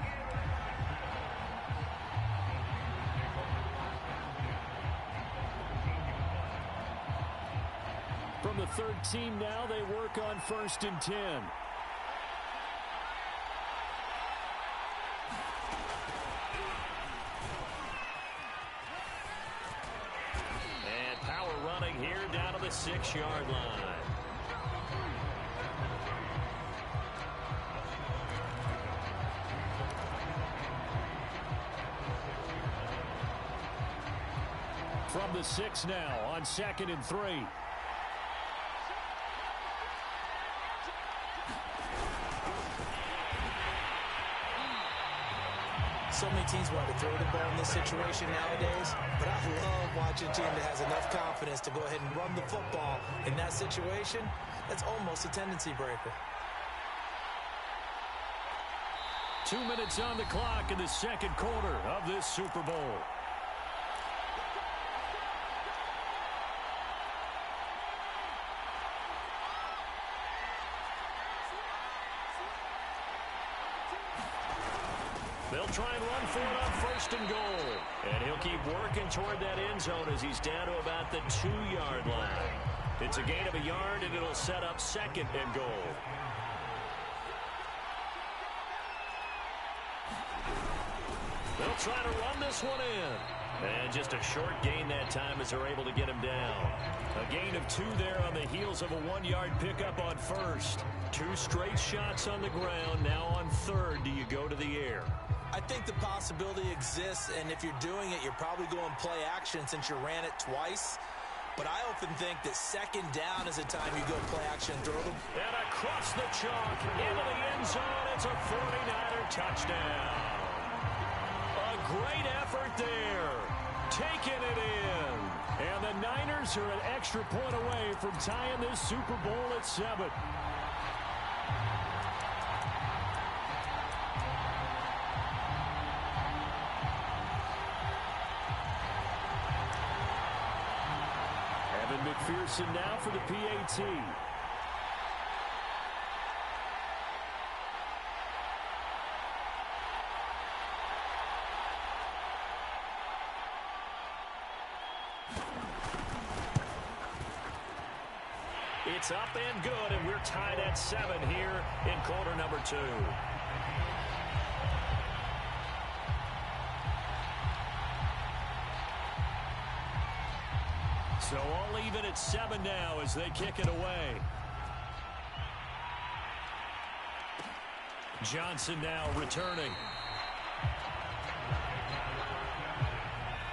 From the 13 now, they work on 1st and 10. And power running here down to the 6-yard line. From the 6 now on 2nd and 3. So many teams want to throw the ball in this situation nowadays, but I love watching a team that has enough confidence to go ahead and run the football in that situation. That's almost a tendency breaker. 2 minutes on the clock in the 2nd quarter of this Super Bowl. They'll try and run for it on 1st and goal. And he'll keep working toward that end zone as he's down to about the 2-yard line. It's a gain of a yard, and it'll set up 2nd and goal. They'll try to run this one in. And just a short gain that time as they're able to get him down. A gain of 2 there on the heels of a 1-yard pickup on first. 2 straight shots on the ground. Now on third, do you go to the air? I think the possibility exists, and if you're doing it, you're probably going play action since you ran it twice. But I often think that second down is the time you go play action and throw them. And across the chalk, into the end zone, it's a 49er touchdown. A great effort there, taking it in. And the Niners are an extra point away from tying this Super Bowl at 7. Evan McPherson now for the PAT. It's up and good, and we're tied at 7 here in quarter number 2. So all even at 7 now as they kick it away. Johnson now returning.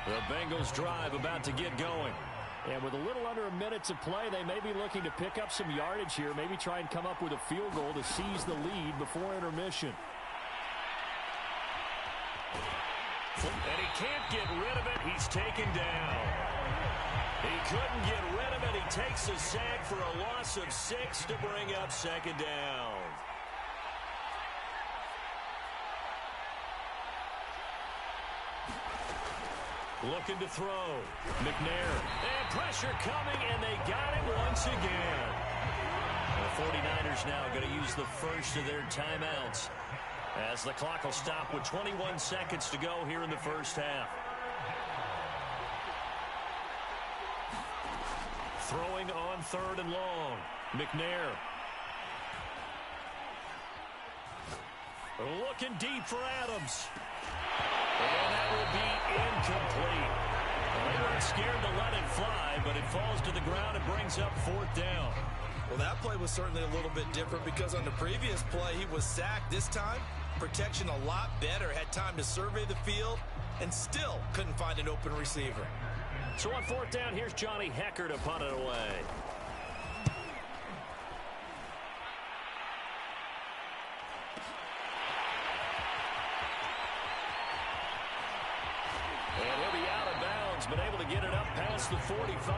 The Bengals drive about to get going. And with a little under a minute to play, they may be looking to pick up some yardage here, maybe try and come up with a field goal to seize the lead before intermission. And he can't get rid of it. He's taken down. He couldn't get rid of it. He takes a sack for a loss of 6 to bring up second down. Looking to throw. McNair. And pressure coming, and they got him once again. The 49ers now going to use the first of their timeouts as the clock will stop with 21 seconds to go here in the first half. Throwing on third and long. McNair. Looking deep for Adams. And that will be incomplete. They weren't scared to let it fly, but it falls to the ground and brings up fourth down. Well, that play was certainly a little bit different because on the previous play, he was sacked. This time, protection a lot better. Had time to survey the field and still couldn't find an open receiver. So on fourth down, here's Johnny Hekker to punt it away. And he'll be out of bounds, but able to get it up past the 45.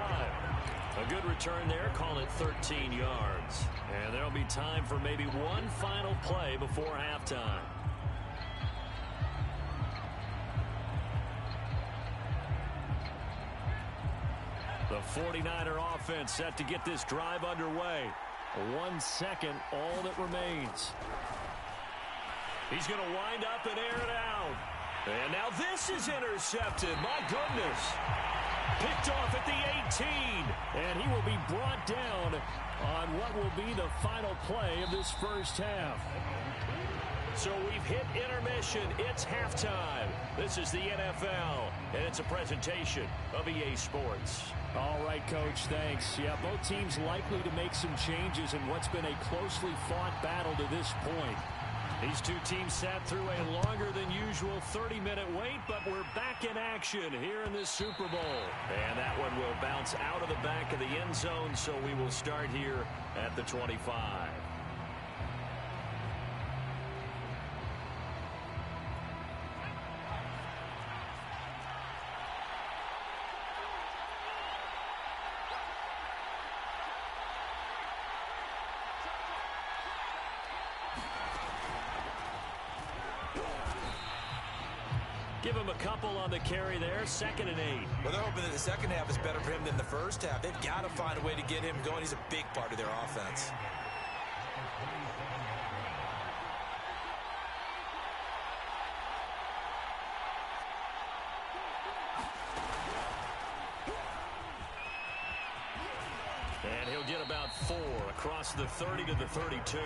A good return there, call it 13 yards. And there'll be time for maybe one final play before halftime. The 49er offense set to get this drive underway. 1 second, all that remains. He's going to wind up and air it out. And now this is intercepted. My goodness. Picked off at the 18. And he will be brought down on what will be the final play of this first half. So we've hit intermission. It's halftime. This is the NFL, and it's a presentation of EA Sports. All right, Coach, thanks. Yeah, both teams likely to make some changes in what's been a closely fought battle to this point. These two teams sat through a longer than usual 30-minute wait, but we're back in action here in this Super Bowl. And that one will bounce out of the back of the end zone, so we will start here at the 25. Give him a couple on the carry there, 2nd and 8. Well, they're hoping that the second half is better for him than the first half. They've got to find a way to get him going. He's a big part of their offense. And he'll get about 4 across the 30 to the 32.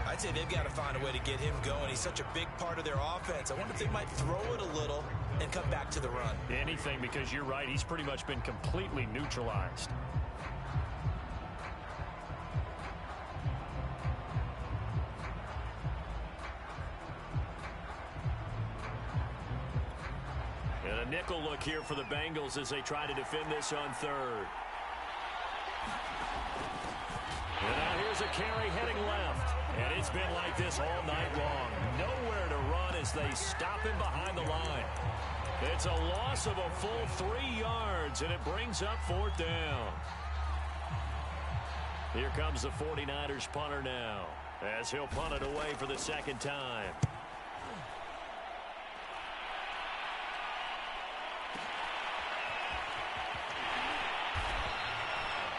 I'd say they've got to find a way to get him going. He's such a big part of their offense. I wonder if they might throw it a little and come back to the run. Anything, because you're right. He's pretty much been completely neutralized. And a nickel look here for the Bengals as they try to defend this on third. And now here's a carry heading left. And it's been like this all night long. Nowhere to run as they stop him behind the line. It's a loss of a full 3 yards, and it brings up 4th down. Here comes the 49ers punter now, as he'll punt it away for the second time.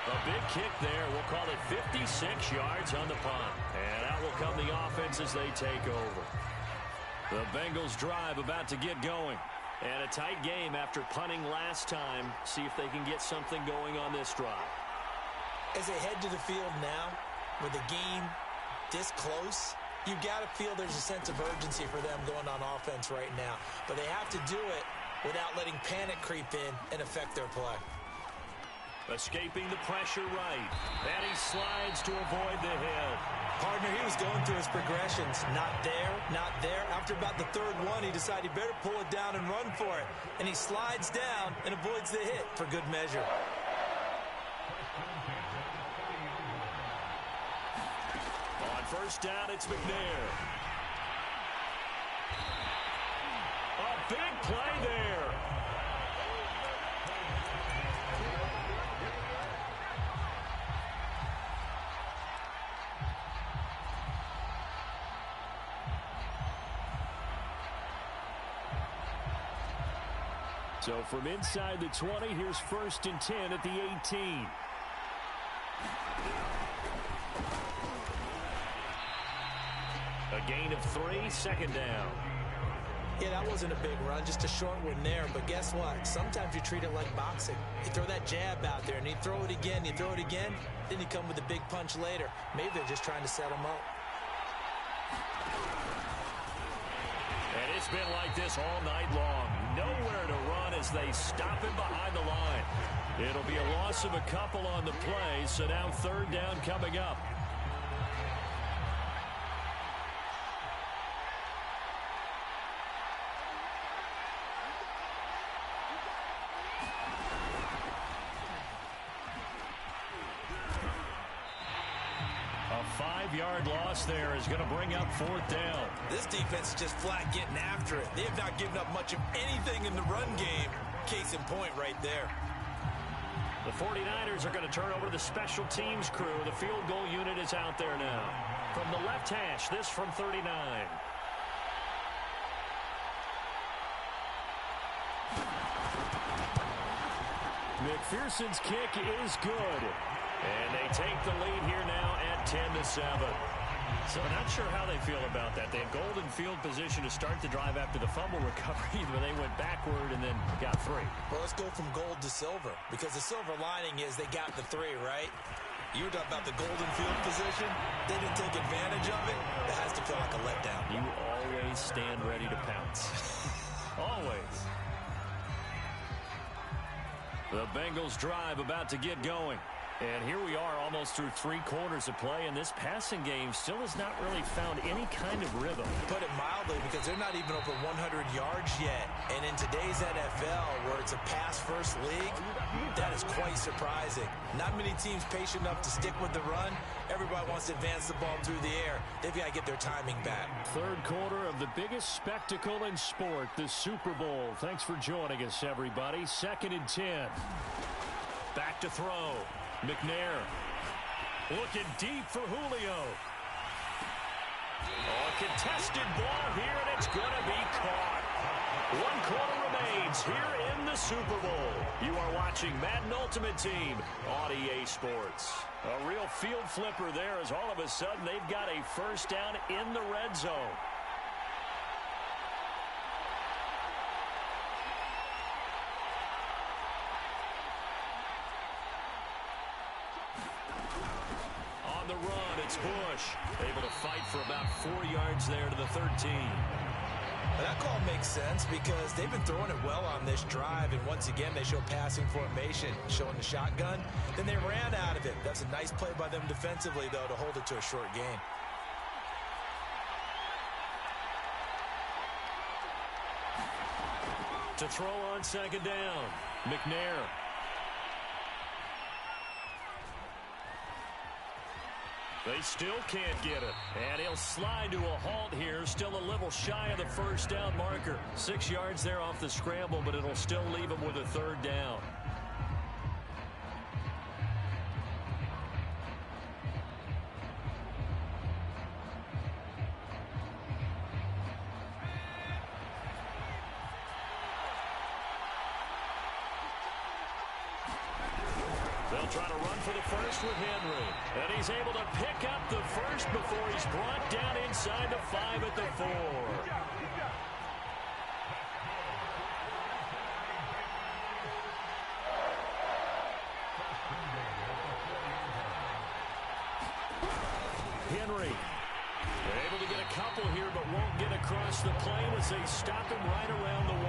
A big kick there. We'll call it 56 yards on the punt. And out will come the offense as they take over. The Bengals drive about to get going. And a tight game after punting last time. See if they can get something going on this drive. As they head to the field now, with the game this close, you've got to feel there's a sense of urgency for them going on offense right now. But they have to do it without letting panic creep in and affect their play. Escaping the pressure right. And he slides to avoid the hit. Partner, he was going through his progressions. Not there, not there. After about the third one, he decided he better pull it down and run for it. And he slides down and avoids the hit for good measure. On first down, it's McNair. A big play there. So from inside the 20, here's 1st and 10 at the 18. A gain of 3, 2nd down. Yeah, that wasn't a big run, just a short one there. But guess what? Sometimes you treat it like boxing. You throw that jab out there, and you throw it again, you throw it again, then you come with a big punch later. Maybe they're just trying to set him up. And it's been like this all night long. Nowhere to run as they stop him behind the line. It'll be a loss of a couple on the play, so now 3rd down coming up. A 5-yard loss there is going to bring up 4th down. This defense is just flat getting after it. They have not given up much of anything in the run game. Case in point right there. The 49ers are going to turn over to the special teams crew. The field goal unit is out there now. From the left hash, this from 39. McPherson's kick is good. And they take the lead here now at 10-7. So not sure how they feel about that. They had golden field position to start the drive after the fumble recovery, but they went backward and then got 3. Well, let's go from gold to silver, because the silver lining is they got the 3, right? You were talking about the golden field position. They didn't take advantage of it. It has to feel like a letdown. You always stand ready to pounce. Always. The Bengals drive about to get going. And here we are almost through 3 quarters of play, and this passing game still has not really found any kind of rhythm. Put it mildly, because they're not even over 100 yards yet. And in today's NFL, where it's a pass-first league, that is quite surprising. Not many teams patient enough to stick with the run. Everybody wants to advance the ball through the air. They've got to get their timing back. 3rd quarter of the biggest spectacle in sport, the Super Bowl. Thanks for joining us, everybody. 2nd and 10. Back to throw. McNair looking deep for Julio. A contested ball here, and it's going to be caught. 1 quarter remains here in the Super Bowl. You are watching Madden Ultimate Team on EA Sports. A real field flipper there, as all of a sudden they've got a 1st down in the red zone. the run. It's Bush. Able to fight for about 4 yards there to the 13. That call makes sense because they've been throwing it well on this drive, and once again they show passing formation, showing the shotgun. Then they ran out of it. That's a nice play by them defensively, though, to hold it to a short gain. To throw on second down, McNair. They still can't get it. And he'll slide to a halt here. Still a little shy of the first down marker. 6 yards there off the scramble, but it'll still leave him with a third down. They'll try to run for the first with Henry. And he's able to pick up the first before he's brought down inside the 5 at the 4. Henry able to get a couple here, but won't get across the plane as they stop him right around the 1.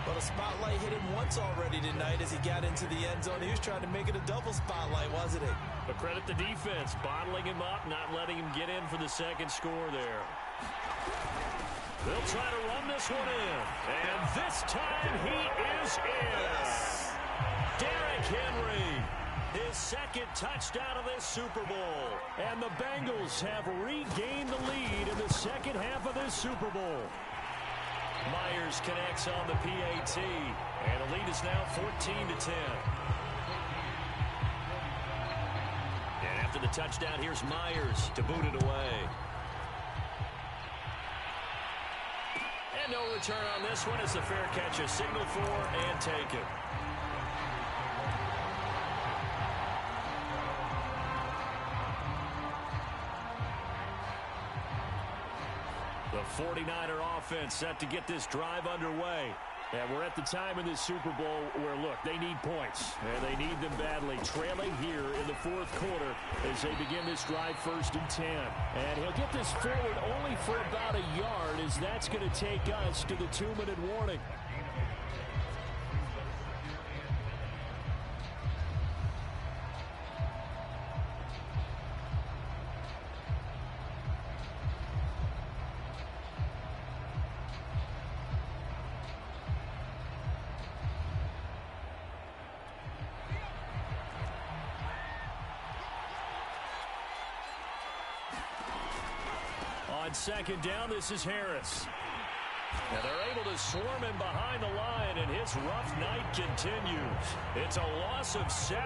But a spotlight hit him once already tonight as he got into the end zone. He was trying to make it a double spotlight, wasn't it? But credit the defense, bottling him up, not letting him get in for the second score there. They'll try to run this one in. And this time he is in. Yes. Derrick Henry, his second touchdown of this Super Bowl. And the Bengals have regained the lead in the second half of this Super Bowl. Myers connects on the PAT, and the lead is now 14-10. And after the touchdown, here's Myers to boot it away. And no return on this one as the fair catch is signaled for and taken. The 49er offense set to get this drive underway. And we're at the time in this Super Bowl where, look, they need points. And they need them badly. Trailing here in the fourth quarter as they begin this drive 1st and 10. And he'll get this forward only for about a yard as that's going to take us to the 2-minute warning. On second down, this is Harris. And they're able to swarm him behind the line, and his rough night continues. It's a loss of 7.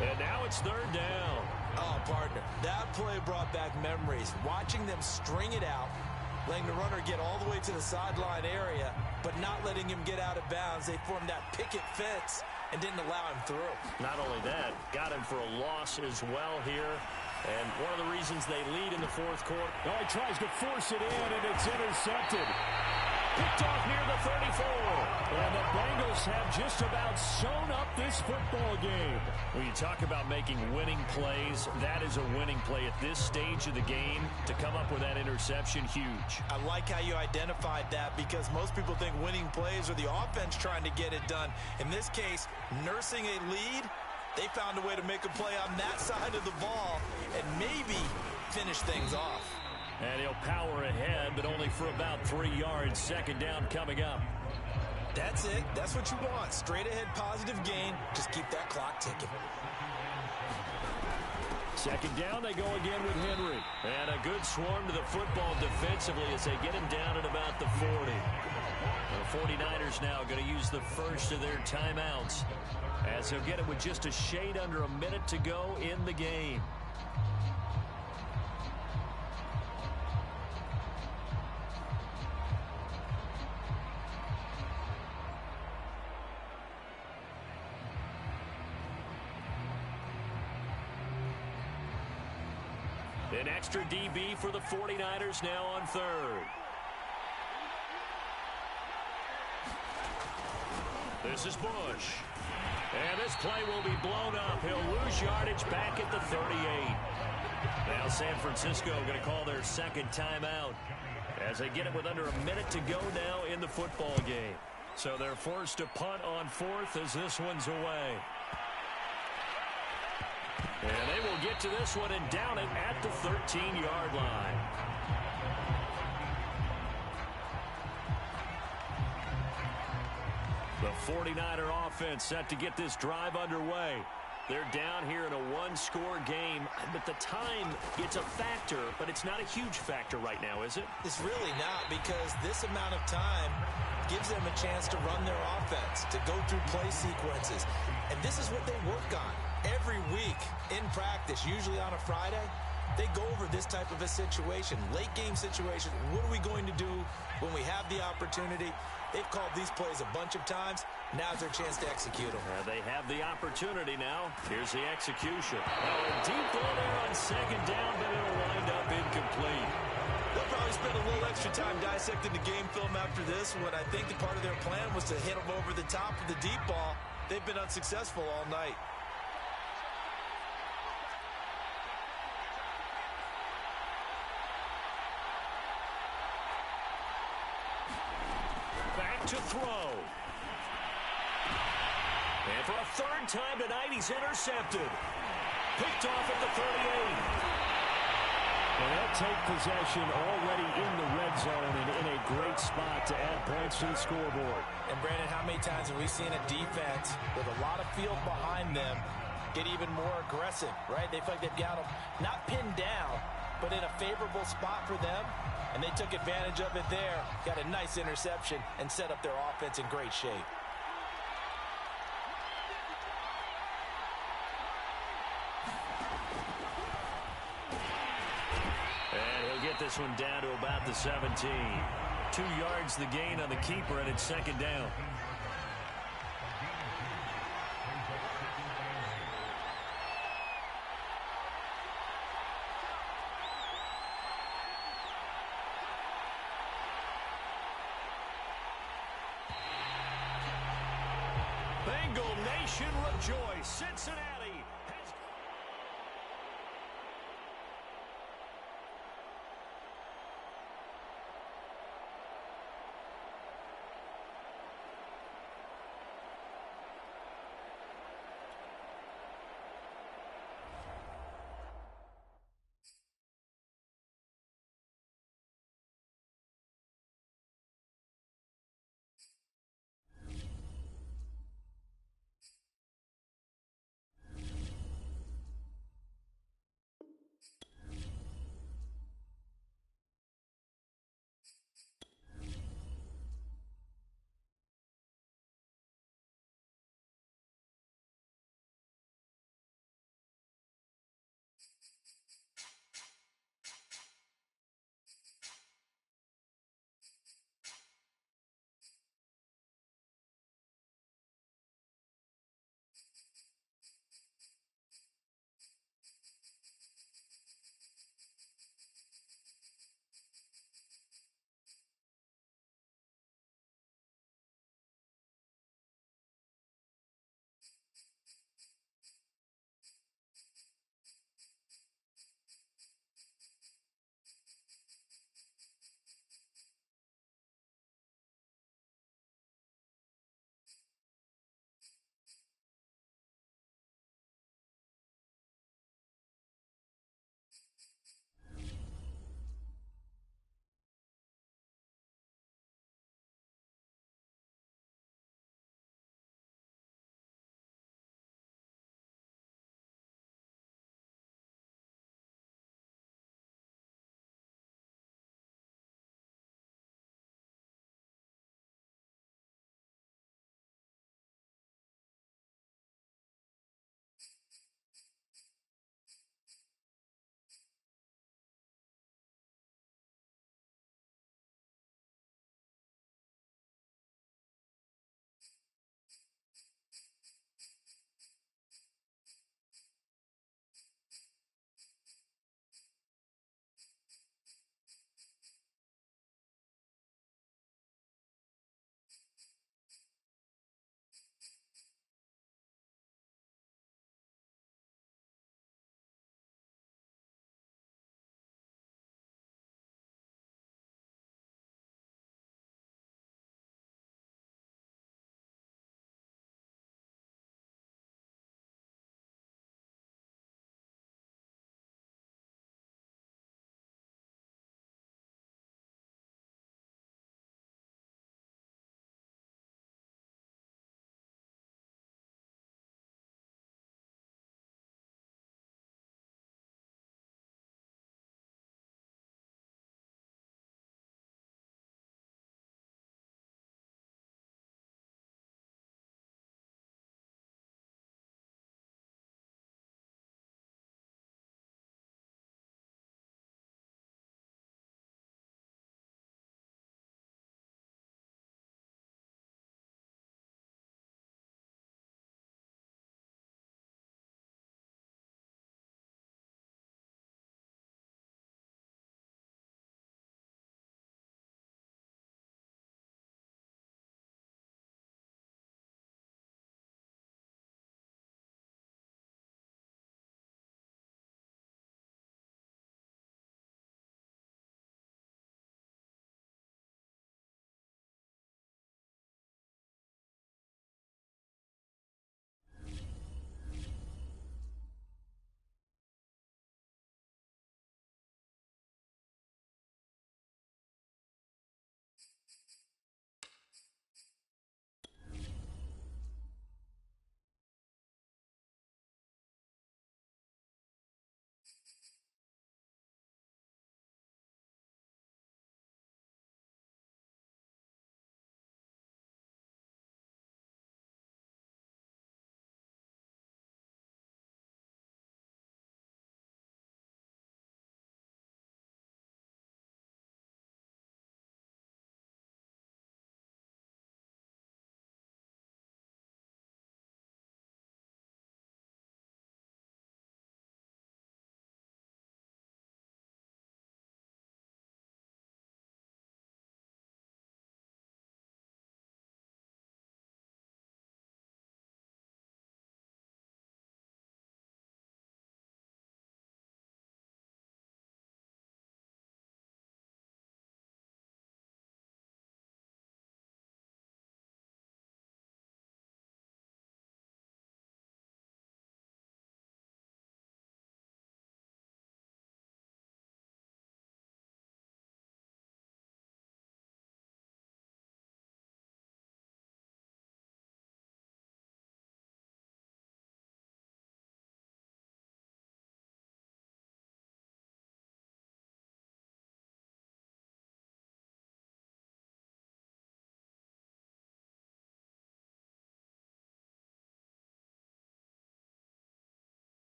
And now it's 3rd down. Oh, partner, that play brought back memories. Watching them string it out, letting the runner get all the way to the sideline area, but not letting him get out of bounds. They formed that picket fence and didn't allow him through. Not only that, got him for a loss as well here. And one of the reasons they lead in the fourth quarter. Oh, he tries to force it in, and it's intercepted. Picked off near the 34. And the Bengals have just about sewn up this football game. When you talk about making winning plays, that is a winning play at this stage of the game. To come up with that interception, huge. I like how you identified that because most people think winning plays are the offense trying to get it done. In this case, nursing a lead, they found a way to make a play on that side of the ball and maybe finish things off. And he'll power ahead, but only for about 3 yards. Second down coming up. That's it. That's what you want. Straight ahead positive gain. Just keep that clock ticking. Second down, they go again with Henry. And a good swarm to the football defensively as they get him down at about the 40. The 49ers now going to use the first of their timeouts, as he'll get it with just a shade under a minute to go in the game. An extra DB for the 49ers now on 3rd. This is Bush. And this play will be blown up. He'll lose yardage back at the 38. Now San Francisco going to call their second timeout as they get it with under a minute to go now in the football game. So they're forced to punt on fourth as this one's away. And they will get to this one and down it at the 13-yard line. The 49er offense set to get this drive underway. They're down here in a one-score game, but the time, it's a factor, but it's not a huge factor right now, is it? It's really not, because this amount of time gives them a chance to run their offense, to go through play sequences. And this is what they work on every week in practice, usually on a Friday. They go over this type of a situation, late game situation. What are we going to do when we have the opportunity? They've called these plays a bunch of times. Now's their chance to execute them. They have the opportunity now. Here's the execution. Oh, a deep ball there on second down, but it'll wind up incomplete. They'll probably spend a little extra time dissecting the game film after this one. I think the part of their plan was to hit them over the top of the deep ball. They've been unsuccessful all night. Back to throw. And for a third time tonight, he's intercepted. Picked off at the 38. And they'll take possession already in the red zone and in a great spot to add points to the scoreboard. And Brandon, how many times have we seen a defense with a lot of field behind them get even more aggressive, right? They feel like they've got them not pinned down, but in a favorable spot for them. And they took advantage of it there, got a nice interception, and set up their offense in great shape. And he'll get this one down to about the 17. 2 yards the gain on the keeper, and it's second down. Bengal Nation rejoice. Cincinnati.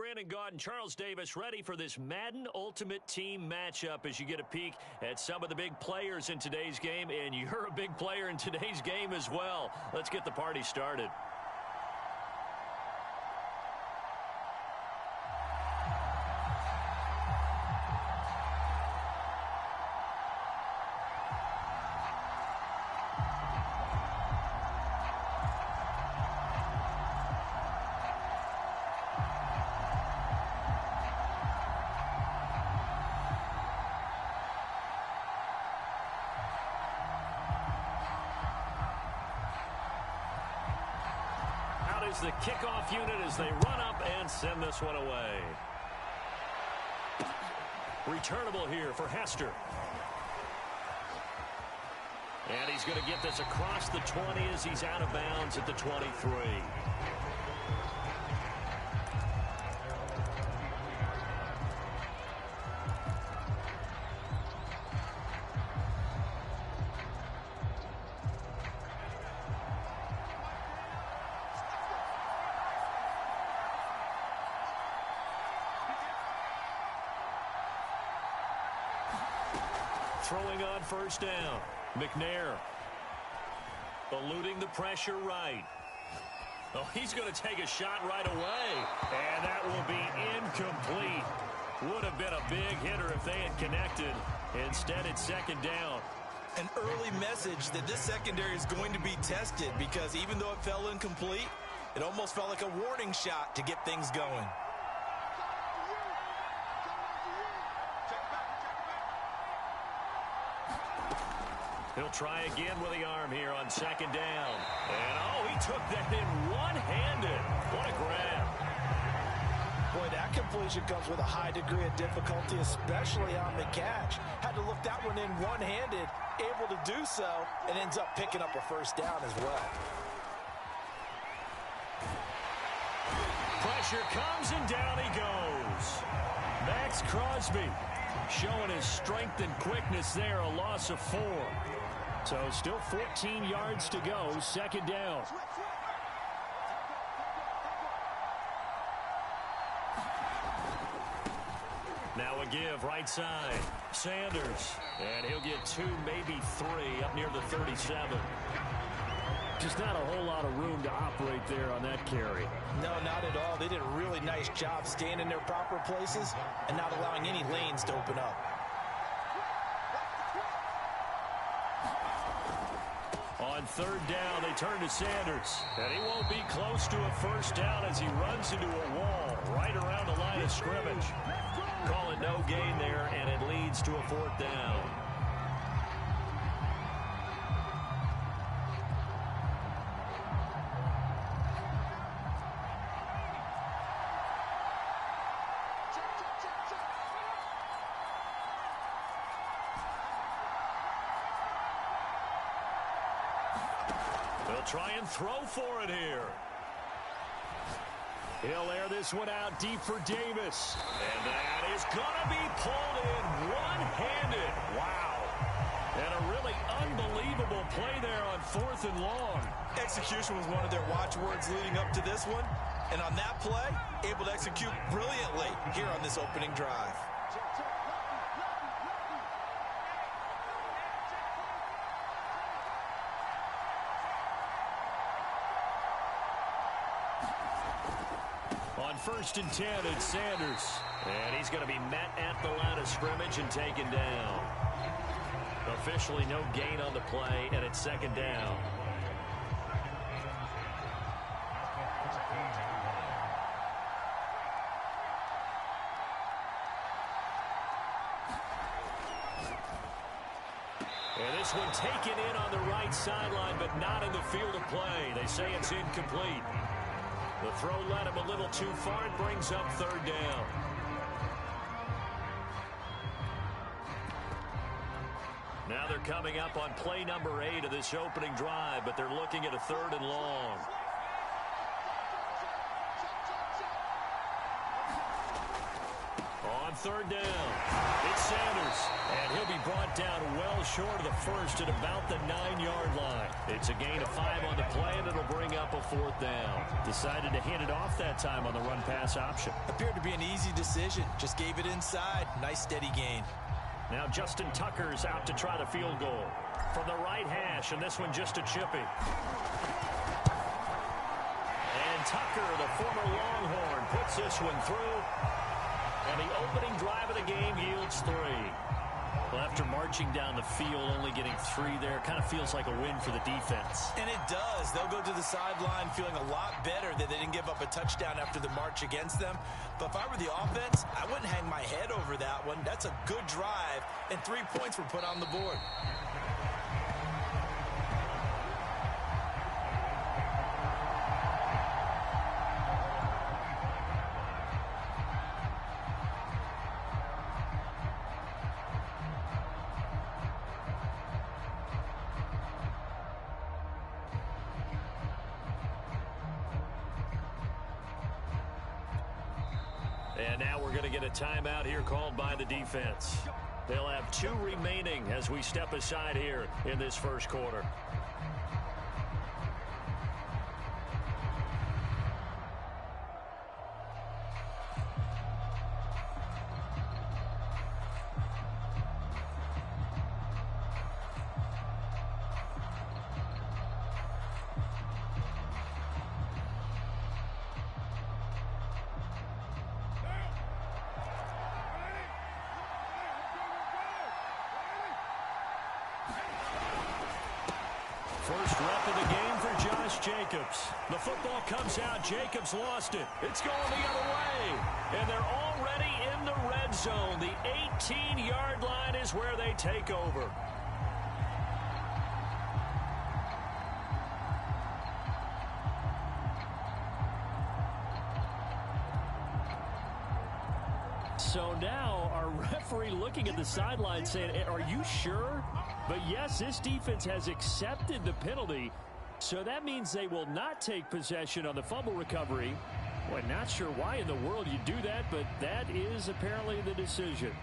Brandon Gaudin and Charles Davis ready for this Madden Ultimate Team matchup as you get a peek at some of the big players in today's game, and you're a big player in today's game as well. Let's get the party started. Is the kickoff unit as they run up and send this one away. Returnable here for Hester. And he's going to get this across the 20 as he's out of bounds at the 23. Throwing on first down. McNair eluding the pressure right. Oh, he's going to take a shot right away. And that will be incomplete. Would have been a big hitter if they had connected. Instead, it's second down. An early message that this secondary is going to be tested, because even though it fell incomplete, it almost felt like a warning shot to get things going. He'll try again with the arm here on second down. And, oh, he took that in one-handed. What a grab. Boy, that completion comes with a high degree of difficulty, especially on the catch. Had to look that one in one-handed, able to do so, and ends up picking up a first down as well. Pressure comes, and down he goes. Max Crosby showing his strength and quickness there, a loss of 4. So still 14 yards to go, second down. Now a give right side. Sanders. And he'll get 2, maybe 3 up near the 37. Just not a whole lot of room to operate there on that carry. No, not at all. They did a really nice job staying in their proper places and not allowing any lanes to open up. On third down, they turn to Sanders. And he won't be close to a first down as he runs into a wall right around the line of scrimmage. Call it no gain there, and it leads to a fourth down. Try and throw for it here. He'll air this one out deep for Davis. And that is going to be pulled in one-handed. Wow. And a really unbelievable play there on 4th and long. Execution was one of their watchwords leading up to this one. And on that play, able to execute brilliantly here on this opening drive. On 1st and 10, it's Sanders. And he's going to be met at the line of scrimmage and taken down. Officially no gain on the play, and it's second down. And this one taken in on the right sideline, but not in the field of play. They say it's incomplete. The throw led him a little too far. It brings up third down. Now they're coming up on play number 8 of this opening drive, but they're looking at a 3rd and long. On on third down. It's Sanders, and he'll be brought down well short of the first at about the 9-yard line. It's a gain of 5 on the play, and it'll bring up a 4th down. Decided to hand it off that time on the run-pass option. Appeared to be an easy decision. Just gave it inside. Nice steady gain. Now Justin Tucker's out to try the field goal from the right hash, and this one just a chippy. And Tucker, the former Longhorn, puts this one through. And the opening drive of the game yields 3. Well, after marching down the field, only getting 3 there, kind of feels like a win for the defense. And it does. They'll go to the sideline feeling a lot better that they didn't give up a touchdown after the march against them. But if I were the offense, I wouldn't hang my head over that one. That's a good drive, and 3 points were put on the board. And now we're going to get a timeout here called by the defense. They'll have 2 remaining as we step aside here in this first quarter. First rep of the game for Josh Jacobs. The football comes out. Jacobs lost it. It's going the other way. And they're already in the red zone. The 18-yard line is where they take over. So now our referee looking at the sideline saying, are you sure? But yes, this defense has accepted the penalty, so that means they will not take possession on the fumble recovery. Well, not sure why in the world you do that, but that is apparently the decision.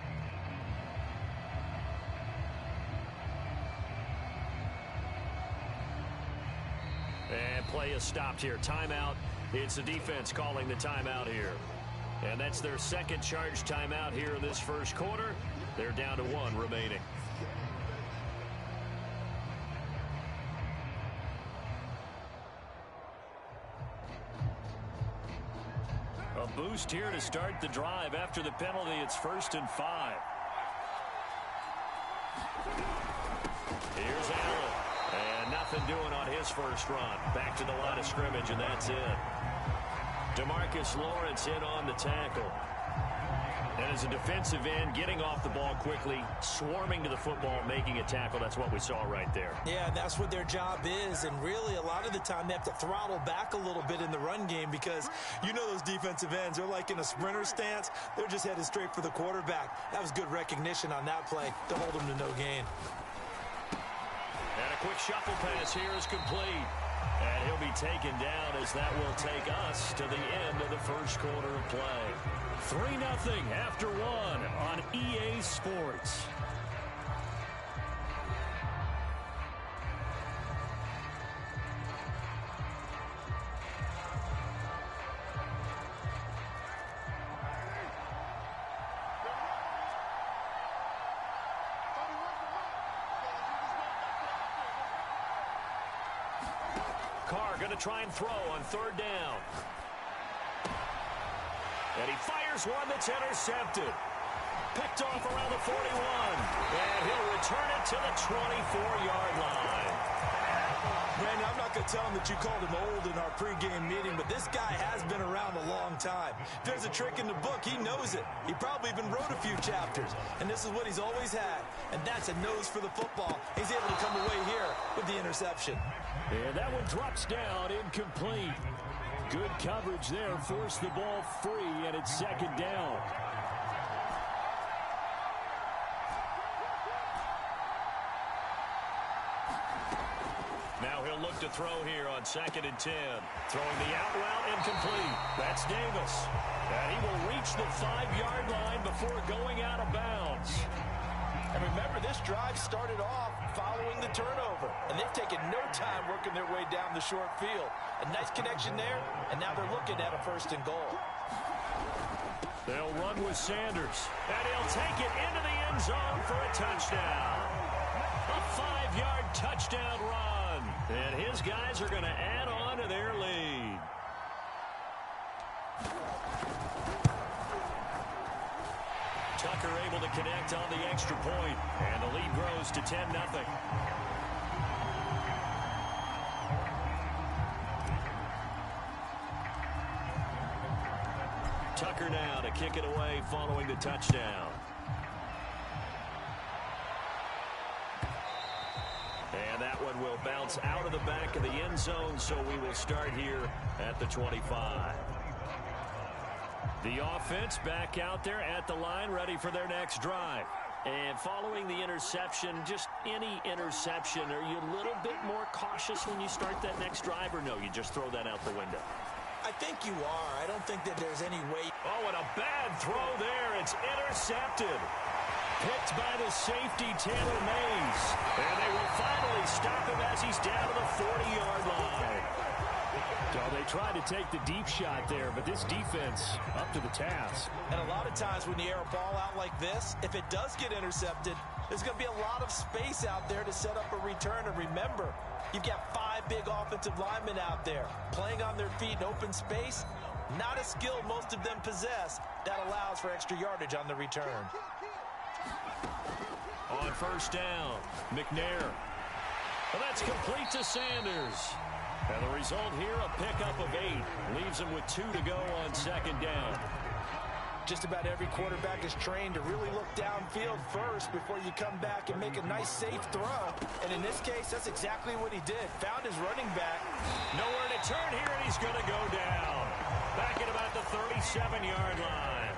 And play is stopped here. Timeout. It's the defense calling the timeout here. And that's their second charge timeout here in this first quarter. They're down to 1 remaining. A boost here to start the drive. After the penalty, it's 1st and 5. Here's Allen. And nothing doing on his first run. Back to the line of scrimmage, and that's it. DeMarcus Lawrence in on the tackle. And as a defensive end, getting off the ball quickly, swarming to the football, making a tackle. That's what we saw right there. Yeah, that's what their job is. And really, a lot of the time, they have to throttle back a little bit in the run game because you know those defensive ends, they're like in a sprinter stance. They're just headed straight for the quarterback. That was good recognition on that play to hold them to no gain. And a quick shuffle pass here is complete. And he'll be taken down as that will take us to the end of the first quarter of play. 3-0 after 1 on EA Sports. Carr going to try and throw on 3rd down. And he fires one that's intercepted. Picked off around the 41. And he'll return it to the 24-yard line. Brandon, I'm not going to tell him that you called him old in our pregame meeting, but this guy has been around a long time. If there's a trick in the book, he knows it. He probably even wrote a few chapters. And this is what he's always had. And that's a nose for the football. He's able to come away here with the interception. And that one drops down, incomplete. Good coverage there, forced the ball free, and it's 2nd down. Now he'll look to throw here on 2nd and 10. Throwing the out route, incomplete. That's Davis. And he will reach the 5-yard line before going out of bounds. And remember, this drive started off following the turnover, and they've taken no time working their way down the short field. A nice connection there, and now they're looking at a 1st and goal. They'll run with Sanders, and he'll take it into the end zone for a touchdown. A 5-yard touchdown run, and his guys are going to add on to their lead. Tucker able to connect on the extra point, and the lead grows to 10-0. Tucker now to kick it away following the touchdown. And that one will bounce out of the back of the end zone, so we will start here at the 25. The offense back out there at the line, ready for their next drive. And following the interception, just any interception, are you a little bit more cautious when you start that next drive, or no, you just throw that out the window? I think you are. I don't think that there's any way. Oh, and a bad throw there. It's intercepted. Picked by the safety, Taylor Mays. And they will finally stop him as he's down to the 40-yard line. So they tried to take the deep shot there, but this defense up to the task. And a lot of times when you air a ball out like this, if it does get intercepted, there's going to be a lot of space out there to set up a return. And remember, you've got 5 big offensive linemen out there playing on their feet in open space. Not a skill most of them possess that allows for extra yardage on the return. On 1st down, McNair. Well, that's complete to Sanders. And the result here, a pickup of 8. Leaves him with 2 to go on 2nd down. Just about every quarterback is trained to really look downfield first before you come back and make a nice, safe throw. And in this case, that's exactly what he did. Found his running back. Nowhere to turn here, and he's going to go down. Back at about the 37-yard line.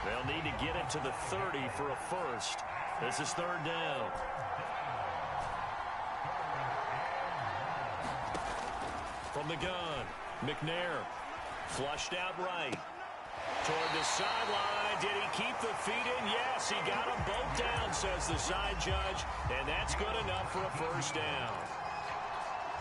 They'll need to get it to the 30 for a first. This is 3rd down. From the gun, McNair. Flushed out right. Toward the sideline. Did he keep the feet in? Yes, he got them both down, says the side judge. And that's good enough for a 1st down.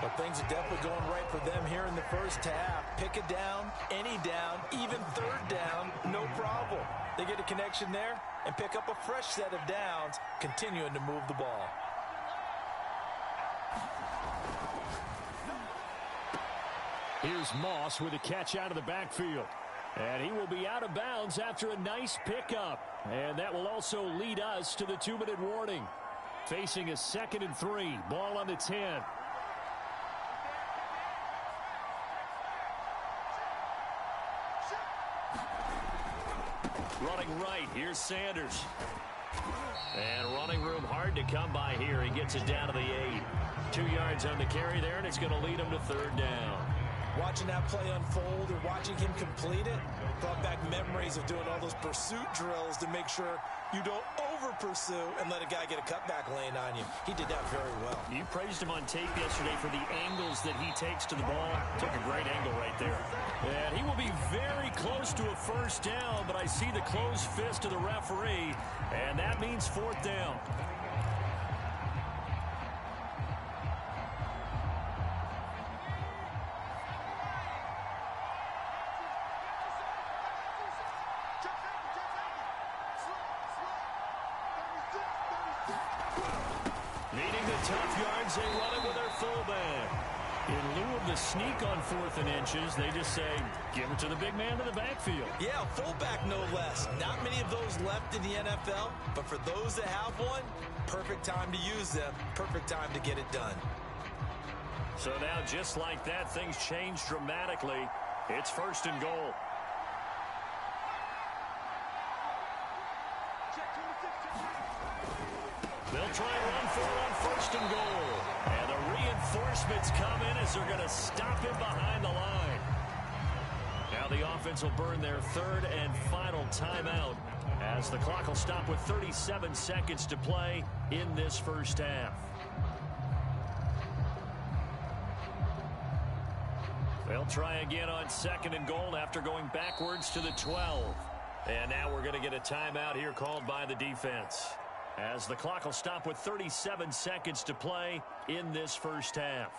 But things are definitely going right for them here in the first half. Pick a down, any down, even 3rd down, no problem. They get a connection there and pick up a fresh set of downs, continuing to move the ball. Here's Moss with a catch out of the backfield. And he will be out of bounds after a nice pickup. And that will also lead us to the 2-minute warning. Facing a 2nd and 3. Ball on the 10. Running right, here's Sanders. And running room hard to come by here. He gets it down to the 8. 2 yards on the carry there, and it's going to lead him to 3rd down. Watching that play unfold or watching him complete it brought back memories of doing all those pursuit drills to make sure you don't over-pursue and let a guy get a cutback lane on you. He did that very well. You praised him on tape yesterday for the angles that he takes to the ball. Took a great angle right there. And he will be very close to a 1st down, but I see the closed fist of the referee, and that means 4th down. Tough yards, they run it with their fullback. In lieu of the sneak on 4th and inches, they just say, give it to the big man in the backfield. Yeah, fullback no less. Not many of those left in the NFL, but for those that have one, perfect time to use them, perfect time to get it done. So now, just like that, things change dramatically. It's 1st and goal. They'll try and run for it on 1st and goal. And the reinforcements come in as they're going to stop him behind the line. Now the offense will burn their 3rd and final timeout as the clock will stop with 37 seconds to play in this first half. They'll try again on 2nd and goal after going backwards to the 12. And now we're going to get a timeout here called by the defense, as the clock will stop with 37 seconds to play in this first half.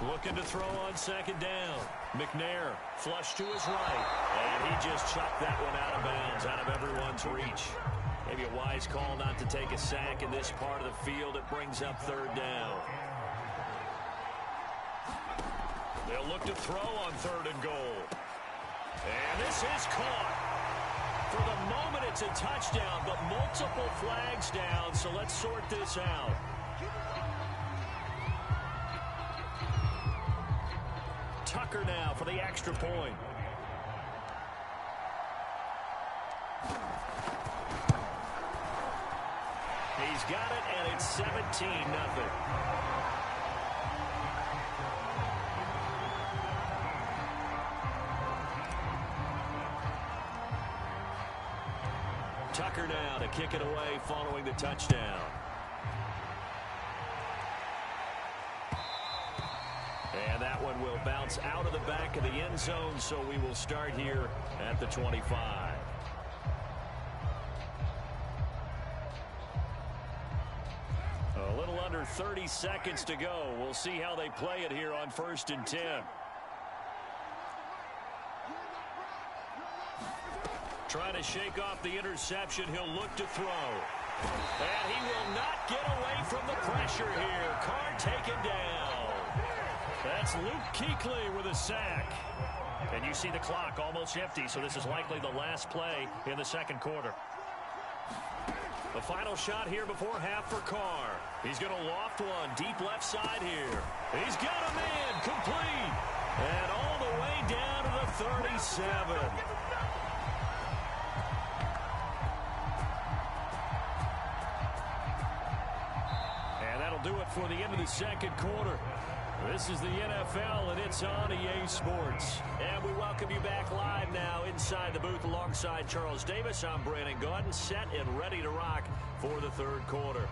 Looking to throw on 2nd down. McNair, flush to his right. And he just chucked that one out of bounds, out of everyone's reach. Maybe a wise call not to take a sack in this part of the field. It brings up 3rd down. They'll look to throw on 3rd and goal. And this is caught. For the moment, it's a touchdown, but multiple flags down, so let's sort this out. Tucker now for the extra point. He's got it, and it's 17-0. Tucker now to kick it away following the touchdown. And that one will bounce out of the back of the end zone, so we will start here at the 25. A little under 30 seconds to go. We'll see how they play it here on 1st and 10. Trying to shake off the interception. He'll look to throw. And he will not get away from the pressure here. Carr taken down. That's Luke Kuechly with a sack. And you see the clock almost empty, so this is likely the last play in the 2nd quarter. The final shot here before half for Carr. He's going to loft one deep left side here. He's got a man complete. And all the way down to the 37. And that'll do it for the end of the 2nd quarter. This is the NFL, and it's on EA Sports. And we welcome you back live now inside the booth alongside Charles Davis. I'm Brandon Gaudin, set and ready to rock for the 3rd quarter.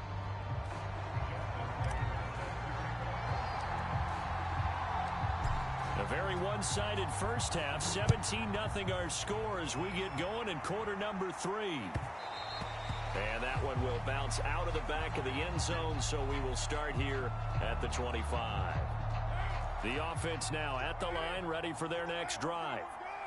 A very one-sided first half. 17-0 our score as we get going in quarter number 3. And that one will bounce out of the back of the end zone, so we will start here at the 25. The offense now at the line, ready for their next drive.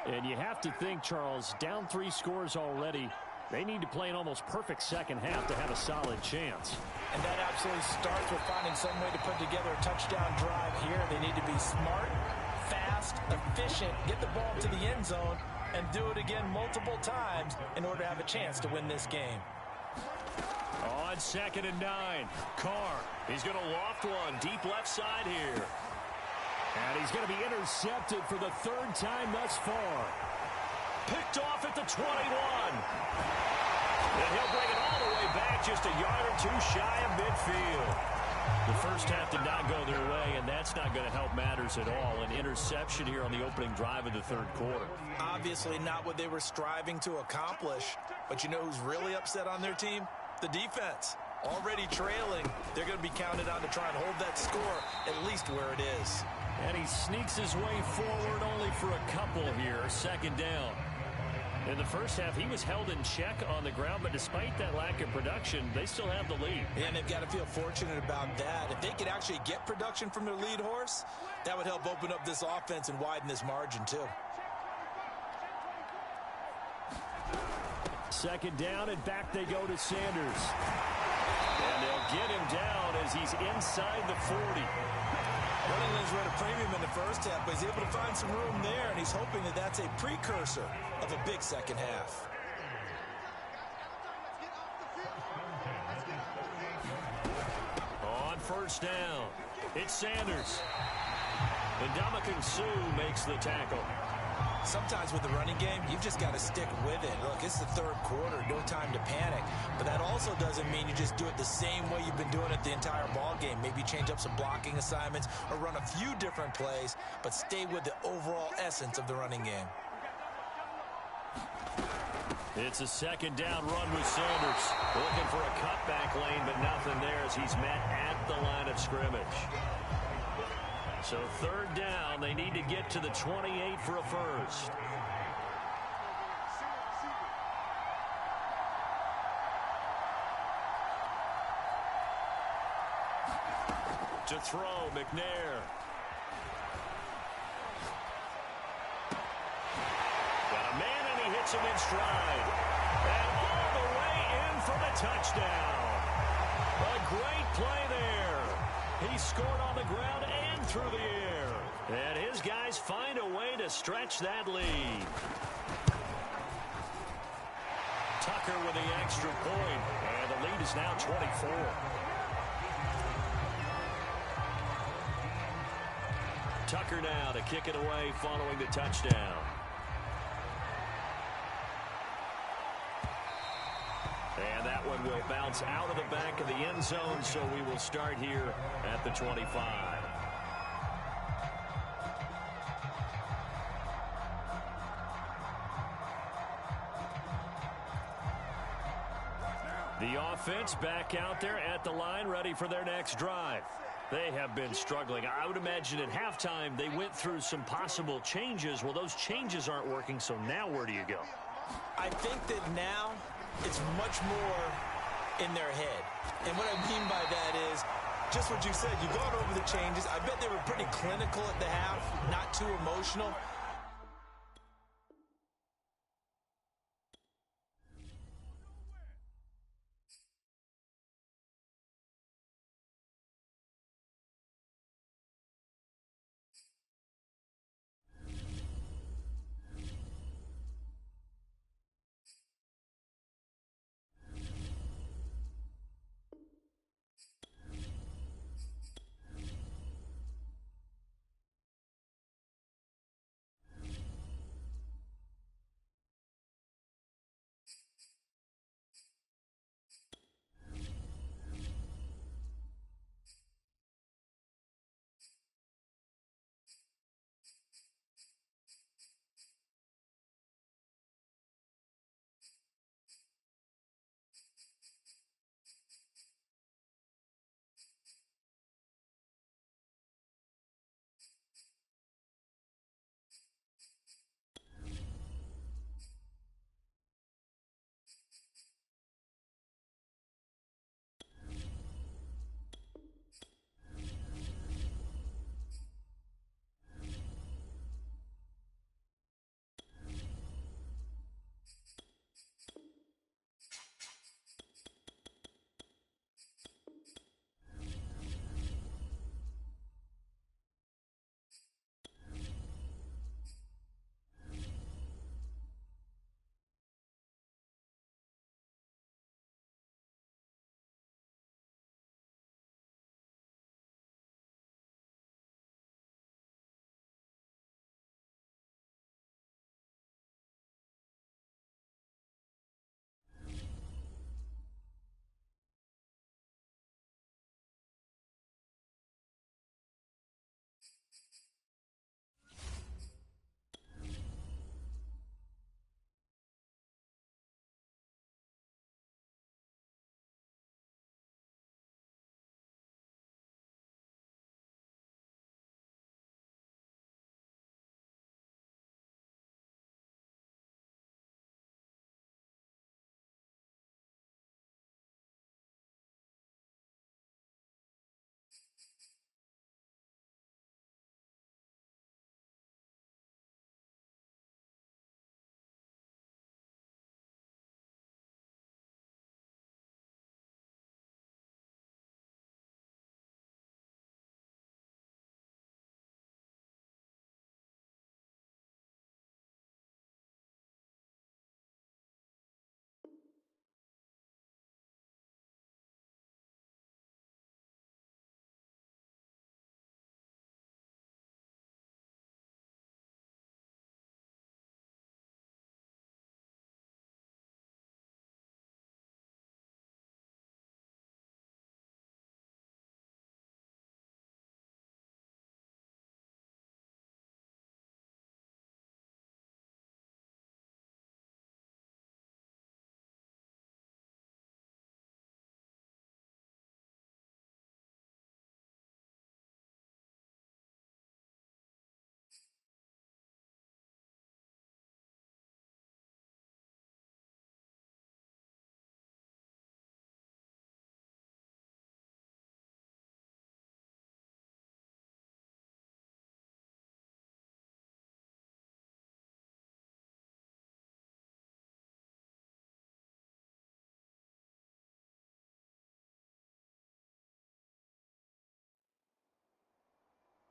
And you have to think, Charles, down 3 scores already. They need to play an almost perfect second half to have a solid chance. And that absolutely starts with finding some way to put together a touchdown drive here. They need to be smart, fast, efficient, get the ball to the end zone, and do it again multiple times in order to have a chance to win this game. On 2nd and 9, Carr. He's going to loft one deep left side here. And he's going to be intercepted for the 3rd time thus far. Picked off at the 21. And he'll bring it all the way back, just a yard or 2 shy of midfield. The first half did not go their way, and that's not going to help matters at all. An interception here on the opening drive of the 3rd quarter. Obviously not what they were striving to accomplish. But you know who's really upset on their team? The defense. Already trailing. They're going to be counted on to try and hold that score at least where it is. And he sneaks his way forward only for a couple here. 2nd down. In the first half, he was held in check on the ground, but despite that lack of production, they still have the lead. And they've got to feel fortunate about that. If they could actually get production from their lead horse, that would help open up this offense and widen this margin too. 2nd down, and back they go to Sanders. And they'll get him down as he's inside the 40. Running lanes were at a premium in the first half, but he's able to find some room there, and he's hoping that that's a precursor of a big second half. On 1st down, it's Sanders. And Ndamukong Suh makes the tackle. Sometimes with the running game, you've just got to stick with it. Look, it's the 3rd quarter, no time to panic. But that also doesn't mean you just do it the same way you've been doing it the entire ball game. Maybe change up some blocking assignments or run a few different plays, but stay with the overall essence of the running game. It's a second down run with Sanders. Looking for a cutback lane, but nothing there as he's met at the line of scrimmage. So third down, they need to get to the 28 for a first. To throw, McNair. Got a man, and he hits him in stride. And all the way in for the touchdown. A great play there. He scored on the ground and through the air. And his guys find a way to stretch that lead. Tucker with the extra point. And the lead is now 24. Tucker now to kick it away following the touchdown. And that one will bounce out of the back of the end zone, so we will start here at the 25. The offense back out there at the line, ready for their next drive. They have been struggling. I would imagine at halftime they went through some possible changes. Well, those changes aren't working, so now where do you go? I think that now it's much more in their head. And what I mean by that is just what you said. You've gone over the changes. I bet they were pretty clinical at the half, not too emotional.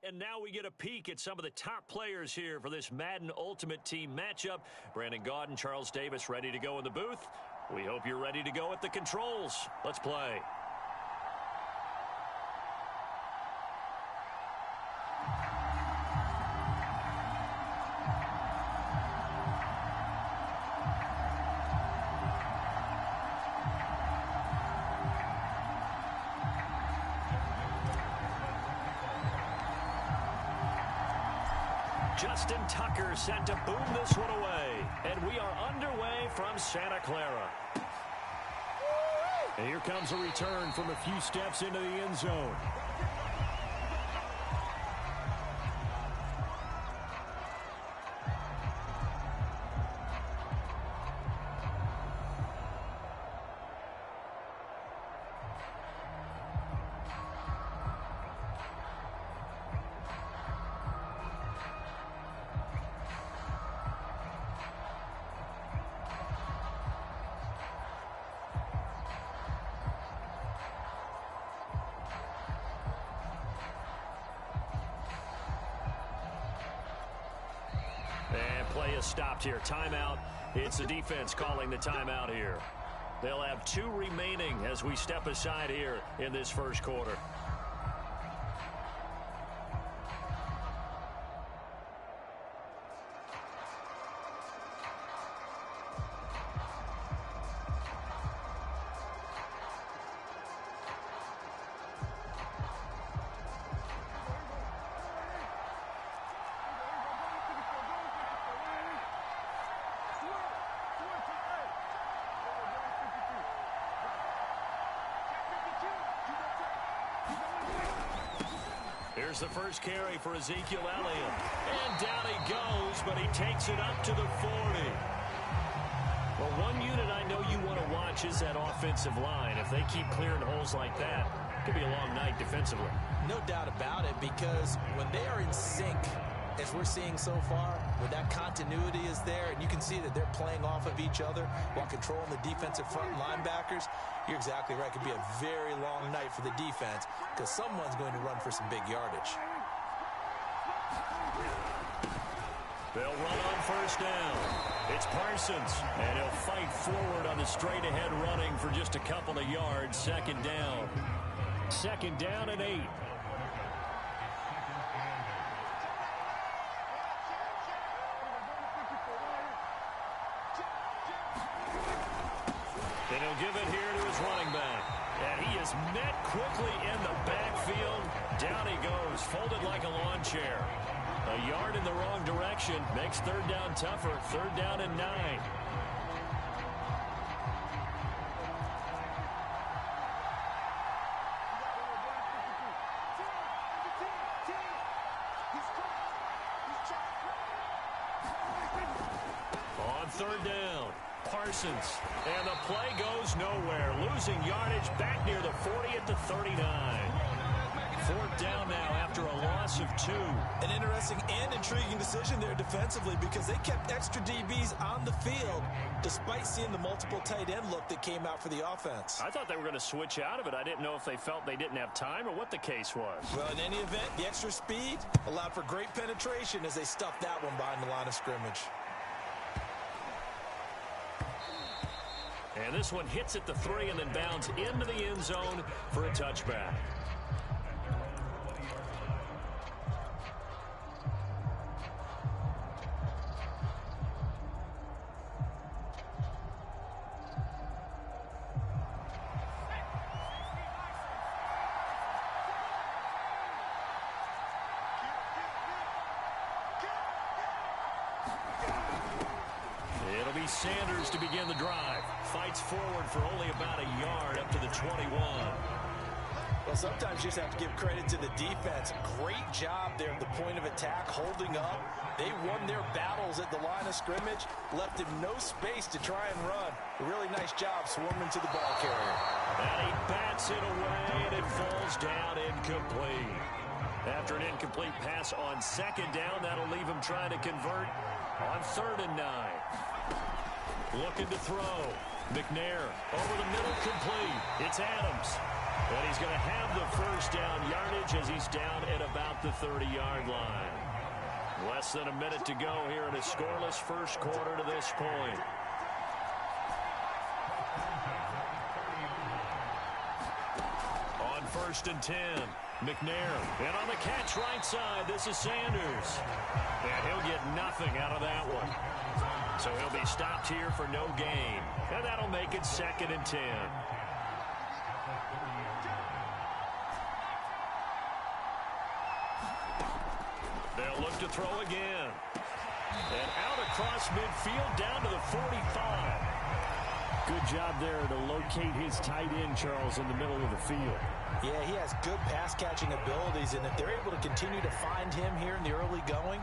and now we get a peek at some of the top players here for this Madden Ultimate Team matchup. Brandon Gaudin, Charles Davis ready to go in the booth. We hope you're ready to go at the controls. Let's play. Justin Tucker set to boom this one away. And we are underway from Santa Clara. And here comes a return from a few steps into the end zone. And play is stopped here. Timeout. It's the defense calling the timeout here. They'll have 2 remaining as we step aside here in this first quarter. Here's the first carry for Ezekiel Elliott. And down he goes, but he takes it up to the 40. Well, one unit I know you want to watch is that offensive line. If they keep clearing holes like that, it could be a long night defensively. No doubt about it, because when they are in sync, as we're seeing so far, when that continuity is there, and you can see that they're playing off of each other while controlling the defensive front linebackers, you're exactly right. It could be a very long night for the defense because someone's going to run for some big yardage. They'll run on first down. It's Parsons, and he'll fight forward on the straight-ahead running for just a couple of yards. Second down. Second down and 8. And he'll give it here to his running back. And he is met quickly in the backfield. Down he goes, folded like a lawn chair. A yard in the wrong direction makes third down tougher. Third down and 9. On third down, Parsons. And the play goes nowhere. Losing yardage back near the 40 at the 39. Fourth down now after a loss of 2. An interesting and intriguing decision there defensively because they kept extra DBs on the field despite seeing the multiple tight end look that came out for the offense. I thought they were going to switch out of it. I didn't know if they felt they didn't have time or what the case was. Well, in any event, the extra speed allowed for great penetration as they stuffed that one behind the line of scrimmage. And this one hits at the 3 and then bounds into the end zone for a touchback. It'll be Sanders to begin the drive. Fights forward for only about a yard up to the 21. Well, sometimes you just have to give credit to the defense. Great job there at the point of attack, holding up. They won their battles at the line of scrimmage, left him no space to try and run. A really nice job swarming to the ball carrier. And he bats it away, and it falls down incomplete. After an incomplete pass on second down, that'll leave him trying to convert on 3rd and 9. Looking to throw. McNair over the middle, complete. It's Adams. And he's going to have the first down yardage as he's down at about the 30-yard line. Less than a minute to go here in a scoreless first quarter to this point. On 1st and 10, McNair. And on the catch right side, this is Sanders. And he'll get nothing out of that one. So he'll be stopped here for no gain. And that'll make it 2nd and 10. They'll look to throw again. And out across midfield down to the 45. Good job there to locate his tight end, Charles, in the middle of the field. Yeah, he has good pass-catching abilities, and if they're able to continue to find him here in the early going,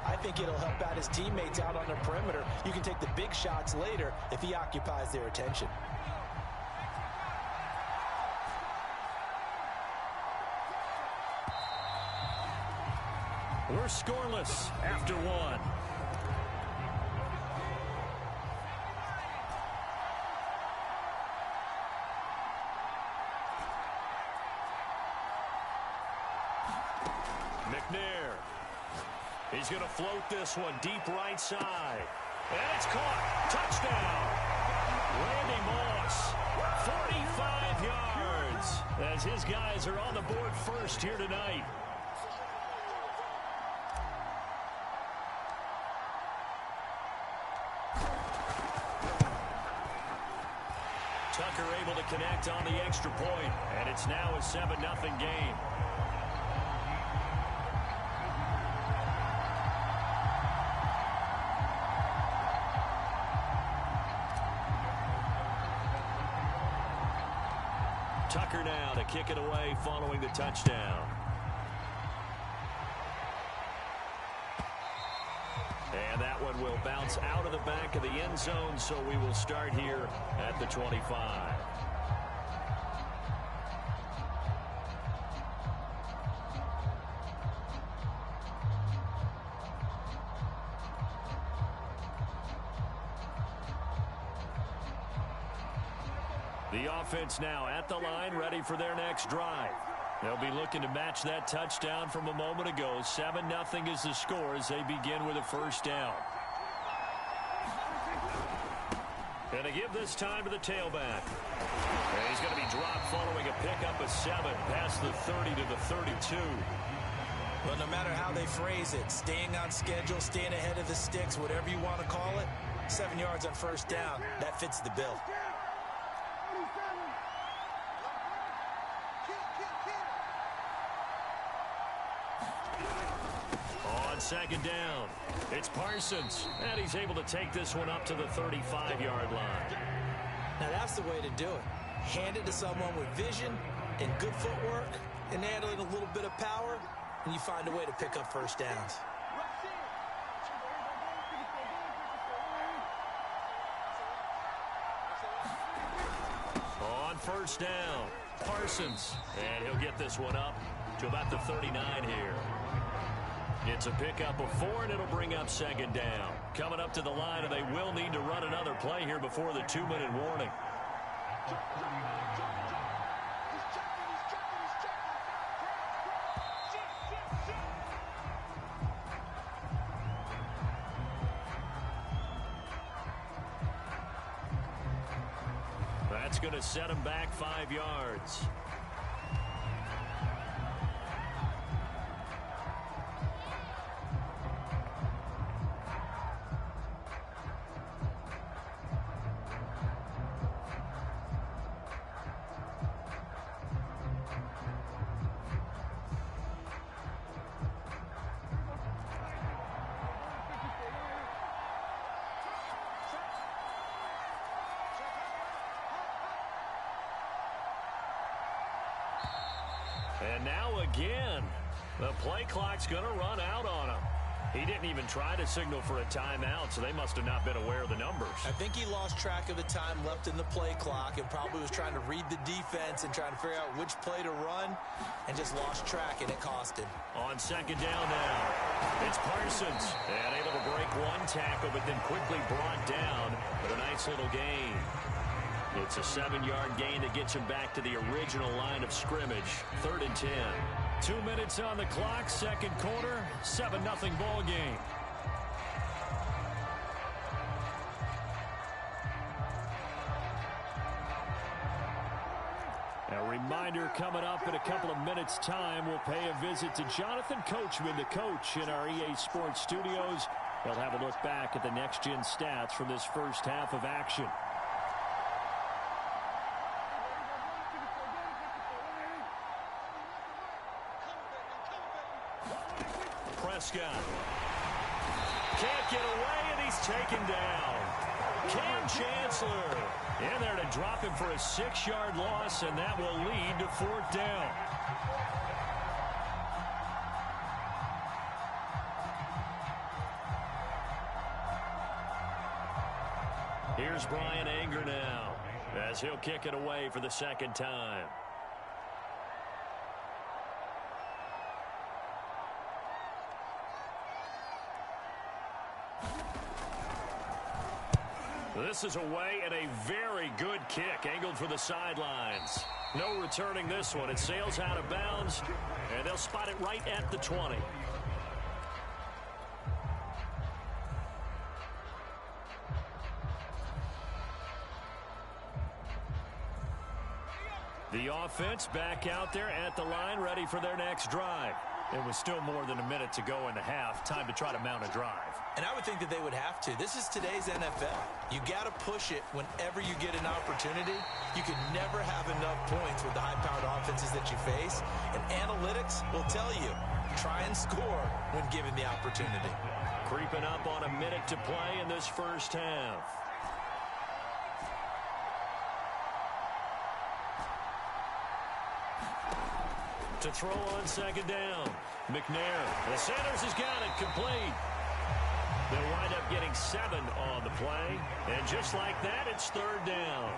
I think it'll help out his teammates out on the perimeter. You can take the big shots later if he occupies their attention. We're scoreless after one. McNair. He's going to float this one deep right side. And it's caught. Touchdown. Randy Moss. 45 yards as his guys are on the board first here tonight. Tucker able to connect on the extra point, and it's now a 7-0 game. Tucker now to kick it away following the touchdown. And that one will bounce out of the back of the end zone, so we will start here at the 25. The offense now at the line, ready for their next drive. They'll be looking to match that touchdown from a moment ago. 7-0 is the score as they begin with a first down. And they give this time to the tailback. And he's going to be dropped following a pickup of 7 past the 30 to the 32. Well, no matter how they phrase it, staying on schedule, staying ahead of the sticks, whatever you want to call it, 7 yards on first down, that fits the bill. Second down. It's Parsons, and he's able to take this one up to the 35-yard line. Now that's the way to do it. Hand it to someone with vision and good footwork and handling a little bit of power, and you find a way to pick up first downs. On first down, Parsons, and he'll get this one up to about the 39 here. It's a pickup of 4, and it'll bring up second down. Coming up to the line, and they will need to run another play here before the 2-minute warning. That's going to set him back 5 yards. And now again, the play clock's going to run out on him. He didn't even try to signal for a timeout, so they must have not been aware of the numbers. I think he lost track of the time left in the play clock and probably was trying to read the defense and trying to figure out which play to run and just lost track, and it cost him. On second down now, it's Parsons. And able to break one tackle, but then quickly brought down with a nice little gain. It's a 7-yard gain that gets him back to the original line of scrimmage. 3rd and 10. 2 minutes on the clock, second quarter, 7-0 ball game. A reminder coming up in a couple of minutes' time. We'll pay a visit to Jonathan Coachman, the coach in our EA Sports studios. They'll have a look back at the next-gen stats from this first half of action. Prescott can't get away, and he's taken down. Cam Chancellor in there to drop him for a 6-yard loss, and that will lead to 4th down. Here's Brian Anger now as he'll kick it away for the second time. This is away, and a very good kick angled for the sidelines. No returning this one. It sails out of bounds, and they'll spot it right at the 20. The offense back out there at the line, ready for their next drive. It was still more than a minute to go in the half. Time to try to mount a drive. And I would think that they would have to. This is today's NFL. You got to push it whenever you get an opportunity. You can never have enough points with the high-powered offenses that you face. And analytics will tell you, try and score when given the opportunity. Creeping up on a minute to play in this first half. To throw on second down. McNair. The Sanders has got it complete. They'll wind up getting 7 on the play. And just like that, it's 3rd down.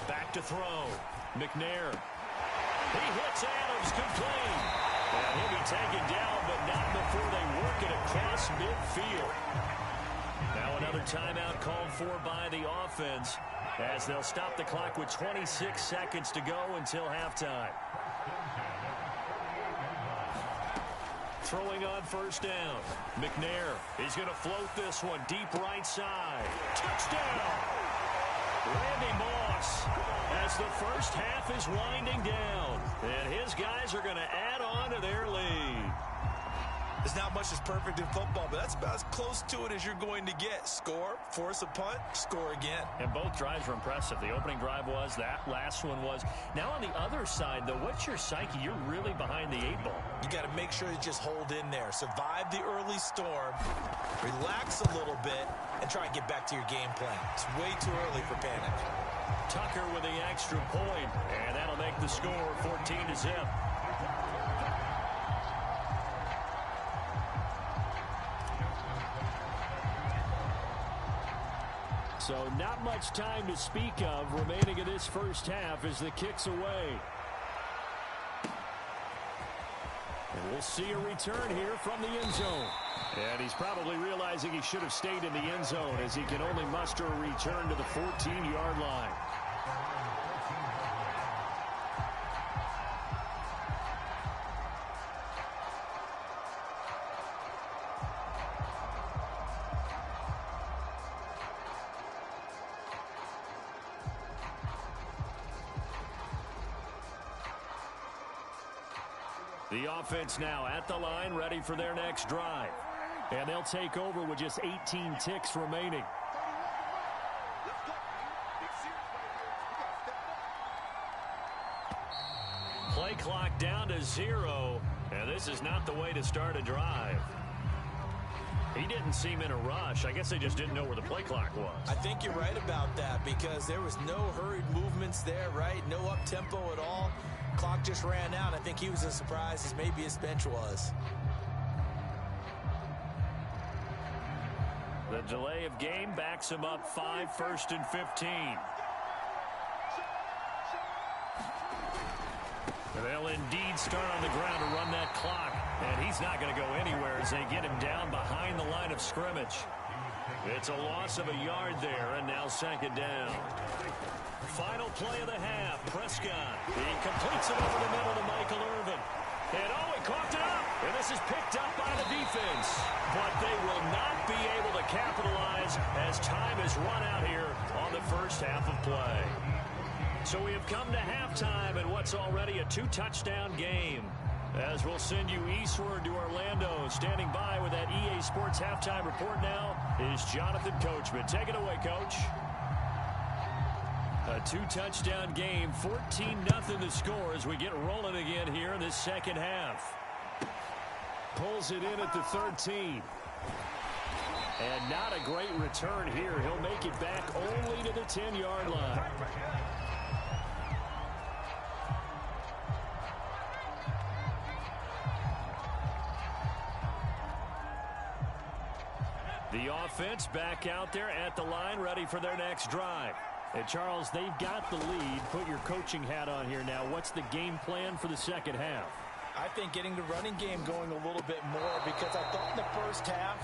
Back to throw. McNair. He hits Adams complete. And he'll be taken down, but not before they work it across midfield. Now another timeout called for by the offense, as they'll stop the clock with 26 seconds to go until halftime. Throwing on first down. McNair. He's going to float this one deep right side. Touchdown! Randy Moss, as the first half is winding down, and his guys are going to add on to their lead. There's not much that's perfect in football, but that's about as close to it as you're going to get. Score, force a punt, score again. And both drives were impressive. The opening drive was, that last one was. Now on the other side, though, what's your psyche? You're really behind the 8 ball. You got to make sure you just hold in there. Survive the early storm, relax a little bit, and try and get back to your game plan. It's way too early for panic. Tucker with the extra point, and that'll make the score 14-0. So not much time to speak of remaining in this first half as the kick's away. And we'll see a return here from the end zone. And he's probably realizing he should have stayed in the end zone as he can only muster a return to the 14-yard line. The offense now at the line, ready for their next drive. And they'll take over with just 18 ticks remaining. Play clock down to 0, and this is not the way to start a drive. He didn't seem in a rush. I guess they just didn't know where the play clock was. I think you're right about that because there was no hurried movements there, right? No up-tempo at all. Clock just ran out. I think he was as surprised as maybe his bench was. The delay of game backs him up 5, 1st and 15. They'll indeed start on the ground to run that clock, and he's not going to go anywhere as they get him down behind the line of scrimmage. It's a loss of a yard there, and now second down. Final play of the half. Prescott. He completes it over the middle to Michael Irvin. And he caught it up. And this is picked up by the defense. But they will not be able to capitalize as time is run out here on the first half of play. So we have come to halftime in what's already a 2-touchdown game. As we'll send you eastward to Orlando. Standing by with that EA Sports halftime report now is Jonathan Coachman. Take it away, Coach. A 2-touchdown game, 14-0 the score as we get rolling again here in this second half. Pulls it in at the 13. And not a great return here. He'll make it back only to the 10-yard line. The offense back out there at the line, ready for their next drive. And Charles, they've got the lead. Put your coaching hat on here now. What's the game plan for the second half? I think getting the running game going a little bit more, because I thought in the first half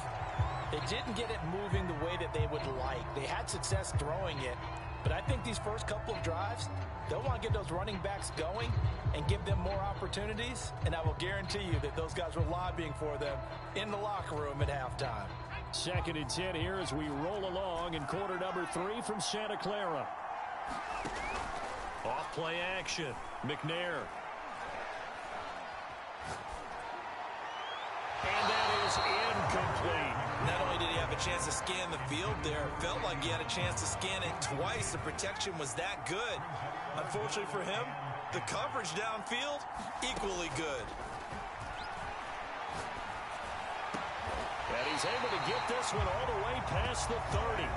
they didn't get it moving the way that they would like. They had success throwing it, but I think these first couple of drives, they'll want to get those running backs going and give them more opportunities, and I will guarantee you that those guys were lobbying for them in the locker room at halftime. 2nd and 10 here as we roll along in quarter number 3 from Santa Clara. Off play action. McNair. And that is incomplete. Not only did he have a chance to scan the field there, it felt like he had a chance to scan it twice. The protection was that good. Unfortunately for him, the coverage downfield, equally good. And he's able to get this one all the way past the 30.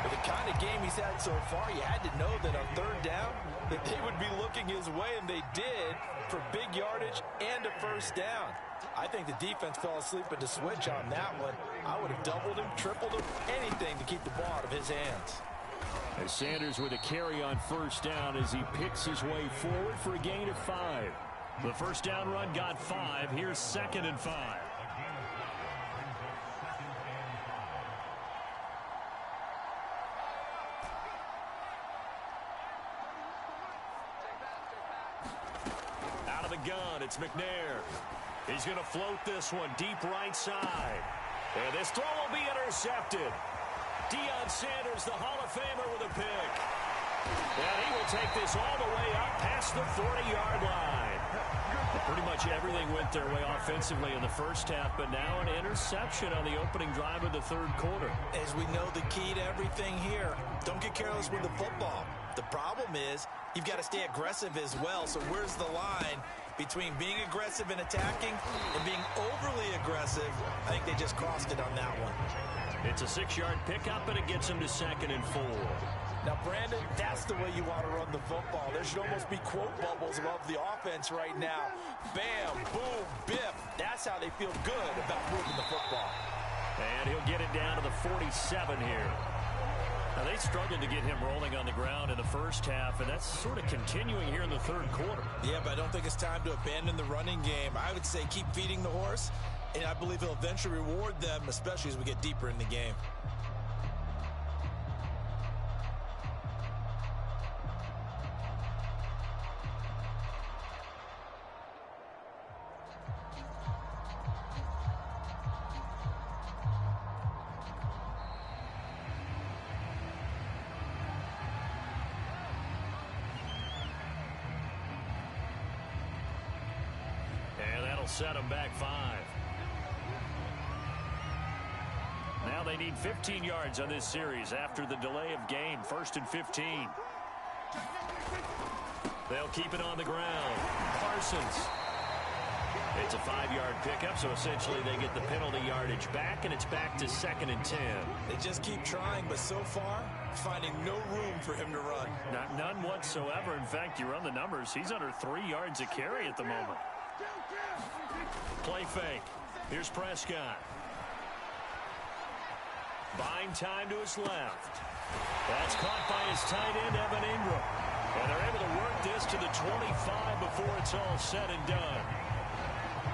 With the kind of game he's had so far, you had to know that on third down, that they would be looking his way, and they did, for big yardage and a first down. I think the defense fell asleep at the switch on that one. I would have doubled him, tripled him, anything to keep the ball out of his hands. And Sanders with a carry on first down as he picks his way forward for a gain of 5. The first down run got 5. Here's 2nd and 5. Out of the gun, it's McNair. He's going to float this one deep right side. And this throw will be intercepted. Deion Sanders, the Hall of Famer, with a pick. And he will take this all the way up past the 40-yard line. Pretty much everything went their way offensively in the first half, but now an interception on the opening drive of the third quarter. As we know, the key to everything here, don't get careless with the football. The problem is you've got to stay aggressive as well. So where's the line between being aggressive and attacking and being overly aggressive? I think they just crossed it on that one. It's a 6-yard pickup, and it gets him to 2nd and 4. Now, Brandon, that's the way you want to run the football. There should almost be quote bubbles above the offense right now. Bam, boom, biff. That's how they feel good about moving the football. And he'll get it down to the 47 here. Now, they struggled to get him rolling on the ground in the first half, and that's sort of continuing here in the third quarter. Yeah, but I don't think it's time to abandon the running game. I would say keep feeding the horse, and I believe he'll eventually reward them, especially as we get deeper in the game. Set them back 5. Now they need 15 yards on this series after the delay of game. 1st and 15. They'll keep it on the ground. Parsons. It's a 5-yard pickup, so essentially they get the penalty yardage back, and it's back to 2nd and 10. They just keep trying, but so far, finding no room for him to run. None whatsoever. In fact, you run the numbers, he's under 3 yards a carry at the moment. Play fake. Here's Prescott. Buying time to his left. That's caught by his tight end, Evan Ingram. And they're able to work this to the 25 before it's all said and done.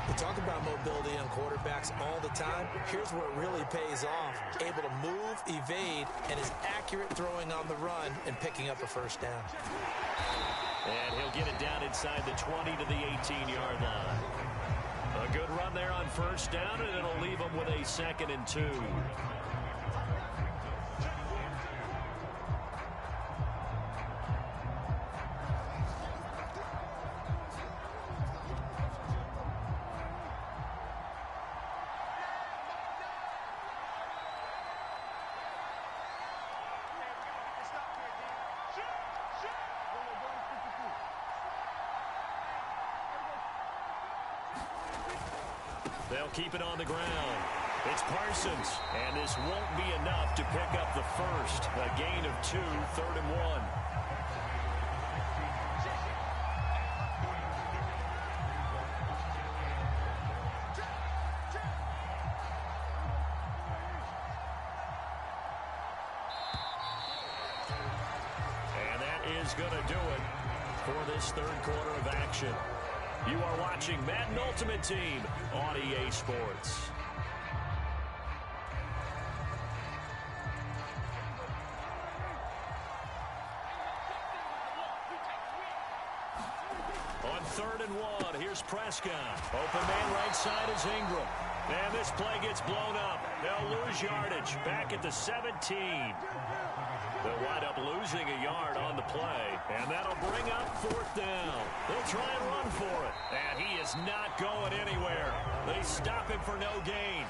We talk about mobility on quarterbacks all the time. Here's where it really pays off. Able to move, evade, and is accurate throwing on the run and picking up a first down. And he'll get it down inside the 20 to the 18-yard line. A good run there on first down, and it'll leave him with a 2nd and 2. They'll keep it on the ground. It's Parsons, and this won't be enough to pick up the first. A gain of 2, 3rd and 1. And that is going to do it for this 3rd quarter of action. You are watching Madden Ultimate Team on EA Sports. On 3rd and 1, here's Prescott. Open man right side is Ingram. And this play gets blown up. They'll lose yardage back at the 17. They'll wind up losing a yard on the play, and that'll bring up 4th down. They'll try and run for it, and he is not going anywhere. They stop him for no gain.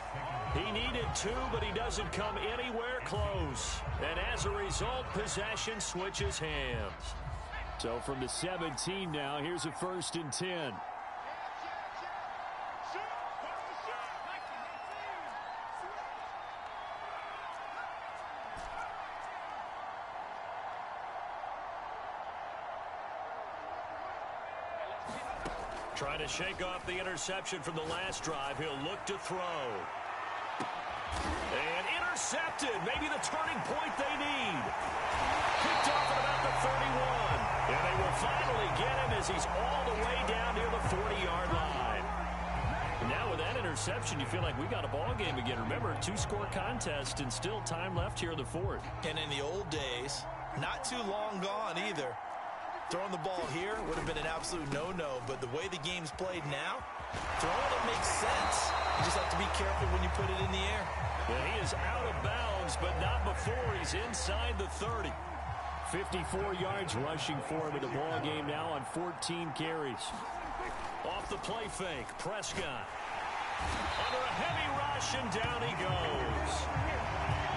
He needed 2, but he doesn't come anywhere close. And as a result, possession switches hands. So from the 17 now, here's a 1st and 10. Trying to shake off the interception from the last drive. He'll look to throw. And intercepted. Maybe the turning point they need. Picked off at about the 31. And they will finally get him as he's all the way down near the 40-yard line. And now with that interception, you feel like we got a ball game again. Remember, 2-score contest and still time left here in the 4th. And in the old days, not too long gone either. Throwing the ball here would have been an absolute no-no, but the way the game's played now, throwing it makes sense. You just have to be careful when you put it in the air. And he is out of bounds, but not before he's inside the 30. 54 yards rushing for him in the ball game now on 14 carries. Off the play fake, Prescott. Under a heavy rush, and down he goes.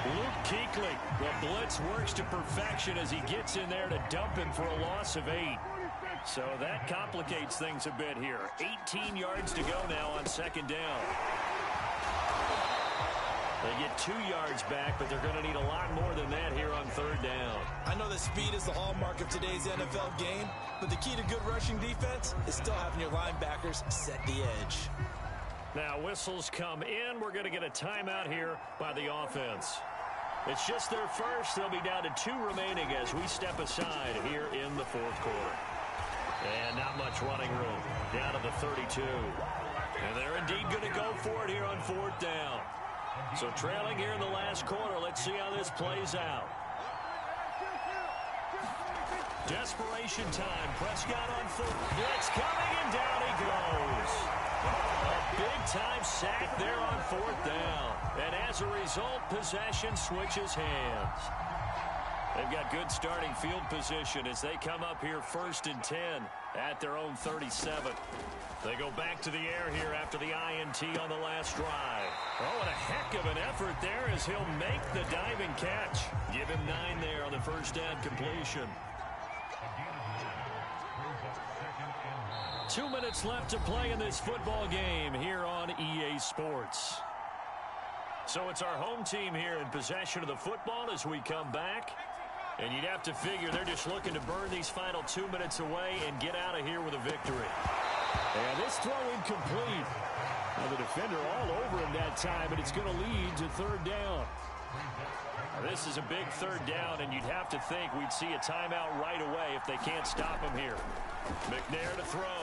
Luke Kuechly, the blitz works to perfection as he gets in there to dump him for a loss of 8. So that complicates things a bit here. 18 yards to go now on 2nd down. They get 2 yards back, but they're going to need a lot more than that here on 3rd down. I know that speed is the hallmark of today's NFL game, but the key to good rushing defense is still having your linebackers set the edge. Now whistles come in. We're going to get a timeout here by the offense. It's just their first. They'll be down to 2 remaining as we step aside here in the 4th quarter. And not much running room. Down to the 32. And they're indeed going to go for it here on 4th down. So trailing here in the last quarter. Let's see how this plays out. Desperation time. Prescott on foot. Blitz coming, and down he goes. A big-time sack there on 4th down. And as a result, possession switches hands. They've got good starting field position as they come up here 1st and 10 at their own 37. They go back to the air here after the INT on the last drive. Oh, and a heck of an effort there as he'll make the diving catch. Give him 9 there on the 1st down completion. 2 minutes left to play in this football game here on EA Sports. So it's our home team here in possession of the football as we come back. And you'd have to figure they're just looking to burn these final 2 minutes away and get out of here with a victory. And this throw incomplete. Now the defender all over him that time, and it's going to lead to 3rd down. Now this is a big 3rd down, and you'd have to think we'd see a timeout right away if they can't stop him here. McNair to throw.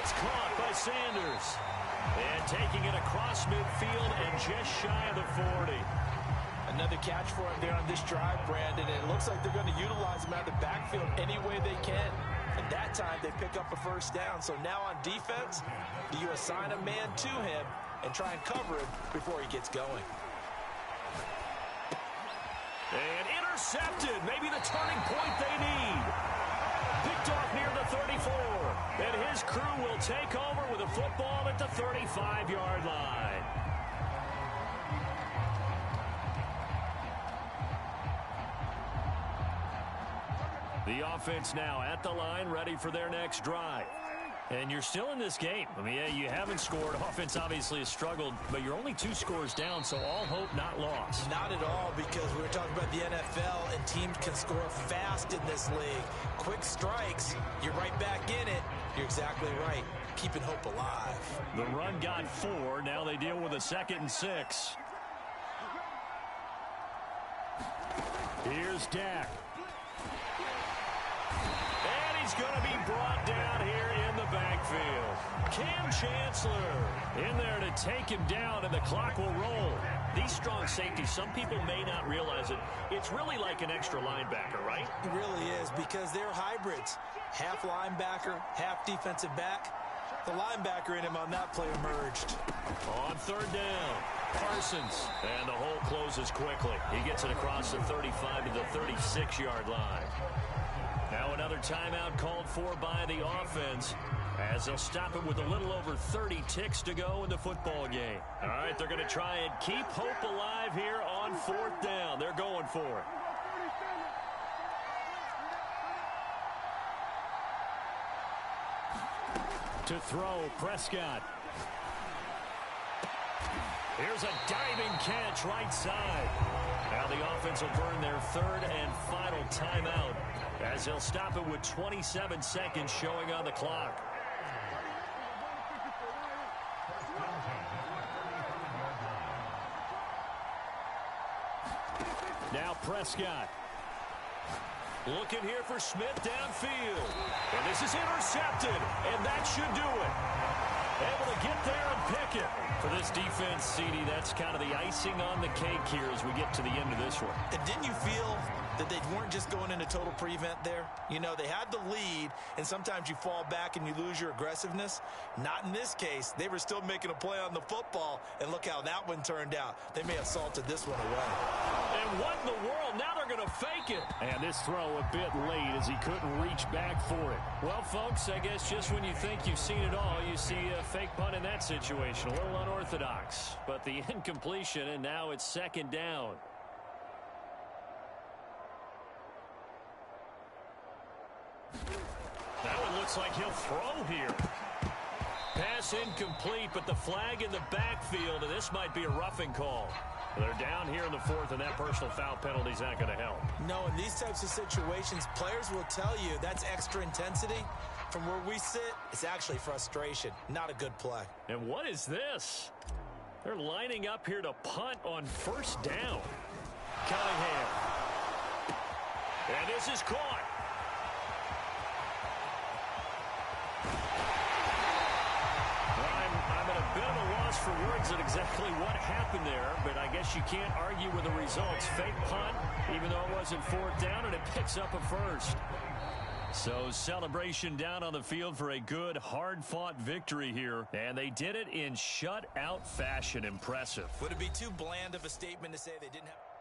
It's caught by Sanders. And taking it across midfield and just shy of the 40. Another catch for him there on this drive, Brandon. And it looks like they're going to utilize him out of the backfield any way they can. And that time they pick up a first down. So now on defense, do you assign a man to him and try and cover him before he gets going? And intercepted. Maybe the turning point they need. Picked off near the 34. And his crew will take over with a football at the 35-yard line. The offense now at the line, ready for their next drive. And you're still in this game. I mean, yeah, you haven't scored. Offense obviously has struggled, but you're only 2 scores down, so all hope not lost. Not at all, because we were talking about the NFL, and teams can score fast in this league. Quick strikes, you're right back in it. You're exactly right. Keeping hope alive. The run got 4. Now they deal with a 2nd and 6. Here's Dak. And he's going to be brought down here in the backfield. Cam Chancellor in there to take him down, and the clock will roll. These strong safeties, some people may not realize it. It's really like an extra linebacker, right? It really is, because they're hybrids. Half linebacker, half defensive back. The linebacker in him on that play emerged. On 3rd down, Parsons. And the hole closes quickly. He gets it across the 35 to the 36-yard line. Now another timeout called for by the offense, as they'll stop it with a little over 30 ticks to go in the football game. All right, they're going to try and keep hope alive here on 4th down. They're going for it. To throw, Prescott. Here's a diving catch right side. Now the offense will burn their 3rd and final timeout, as they'll stop it with 27 seconds showing on the clock. Now Prescott. Looking here for Smith downfield. And this is intercepted, and that should do it. Able to get there and pick it. For this defense, CD, that's kind of the icing on the cake here as we get to the end of this one. And didn't you feel that they weren't just going into total prevent there? You know, they had the lead, and sometimes you fall back and you lose your aggressiveness. Not in this case. They were still making a play on the football, and look how that one turned out. They may have salted this one away. And what in the world? Now they're going to fake it. And this throw a bit late as he couldn't reach back for it. Well, folks, I guess just when you think you've seen it all, you see a fake punt in that situation. A little unorthodox. But the incompletion, and now it's 2nd down. That one looks like he'll throw here. Pass incomplete, but the flag in the backfield, and this might be a roughing call. They're down here in the 4th, and that personal foul penalty is not going to help. No, in these types of situations, players will tell you that's extra intensity. From where we sit, it's actually frustration. Not a good play. And what is this? They're lining up here to punt on 1st down. Cunningham. And this is caught. I'm at a bit of a loss for words at exactly what happened there, but I guess you can't argue with the results. Fake punt, even though it wasn't 4th down, and it picks up a 1st. So celebration down on the field for a good, hard-fought victory here, and they did it in shutout fashion. Impressive. Would it be too bland of a statement to say they didn't have...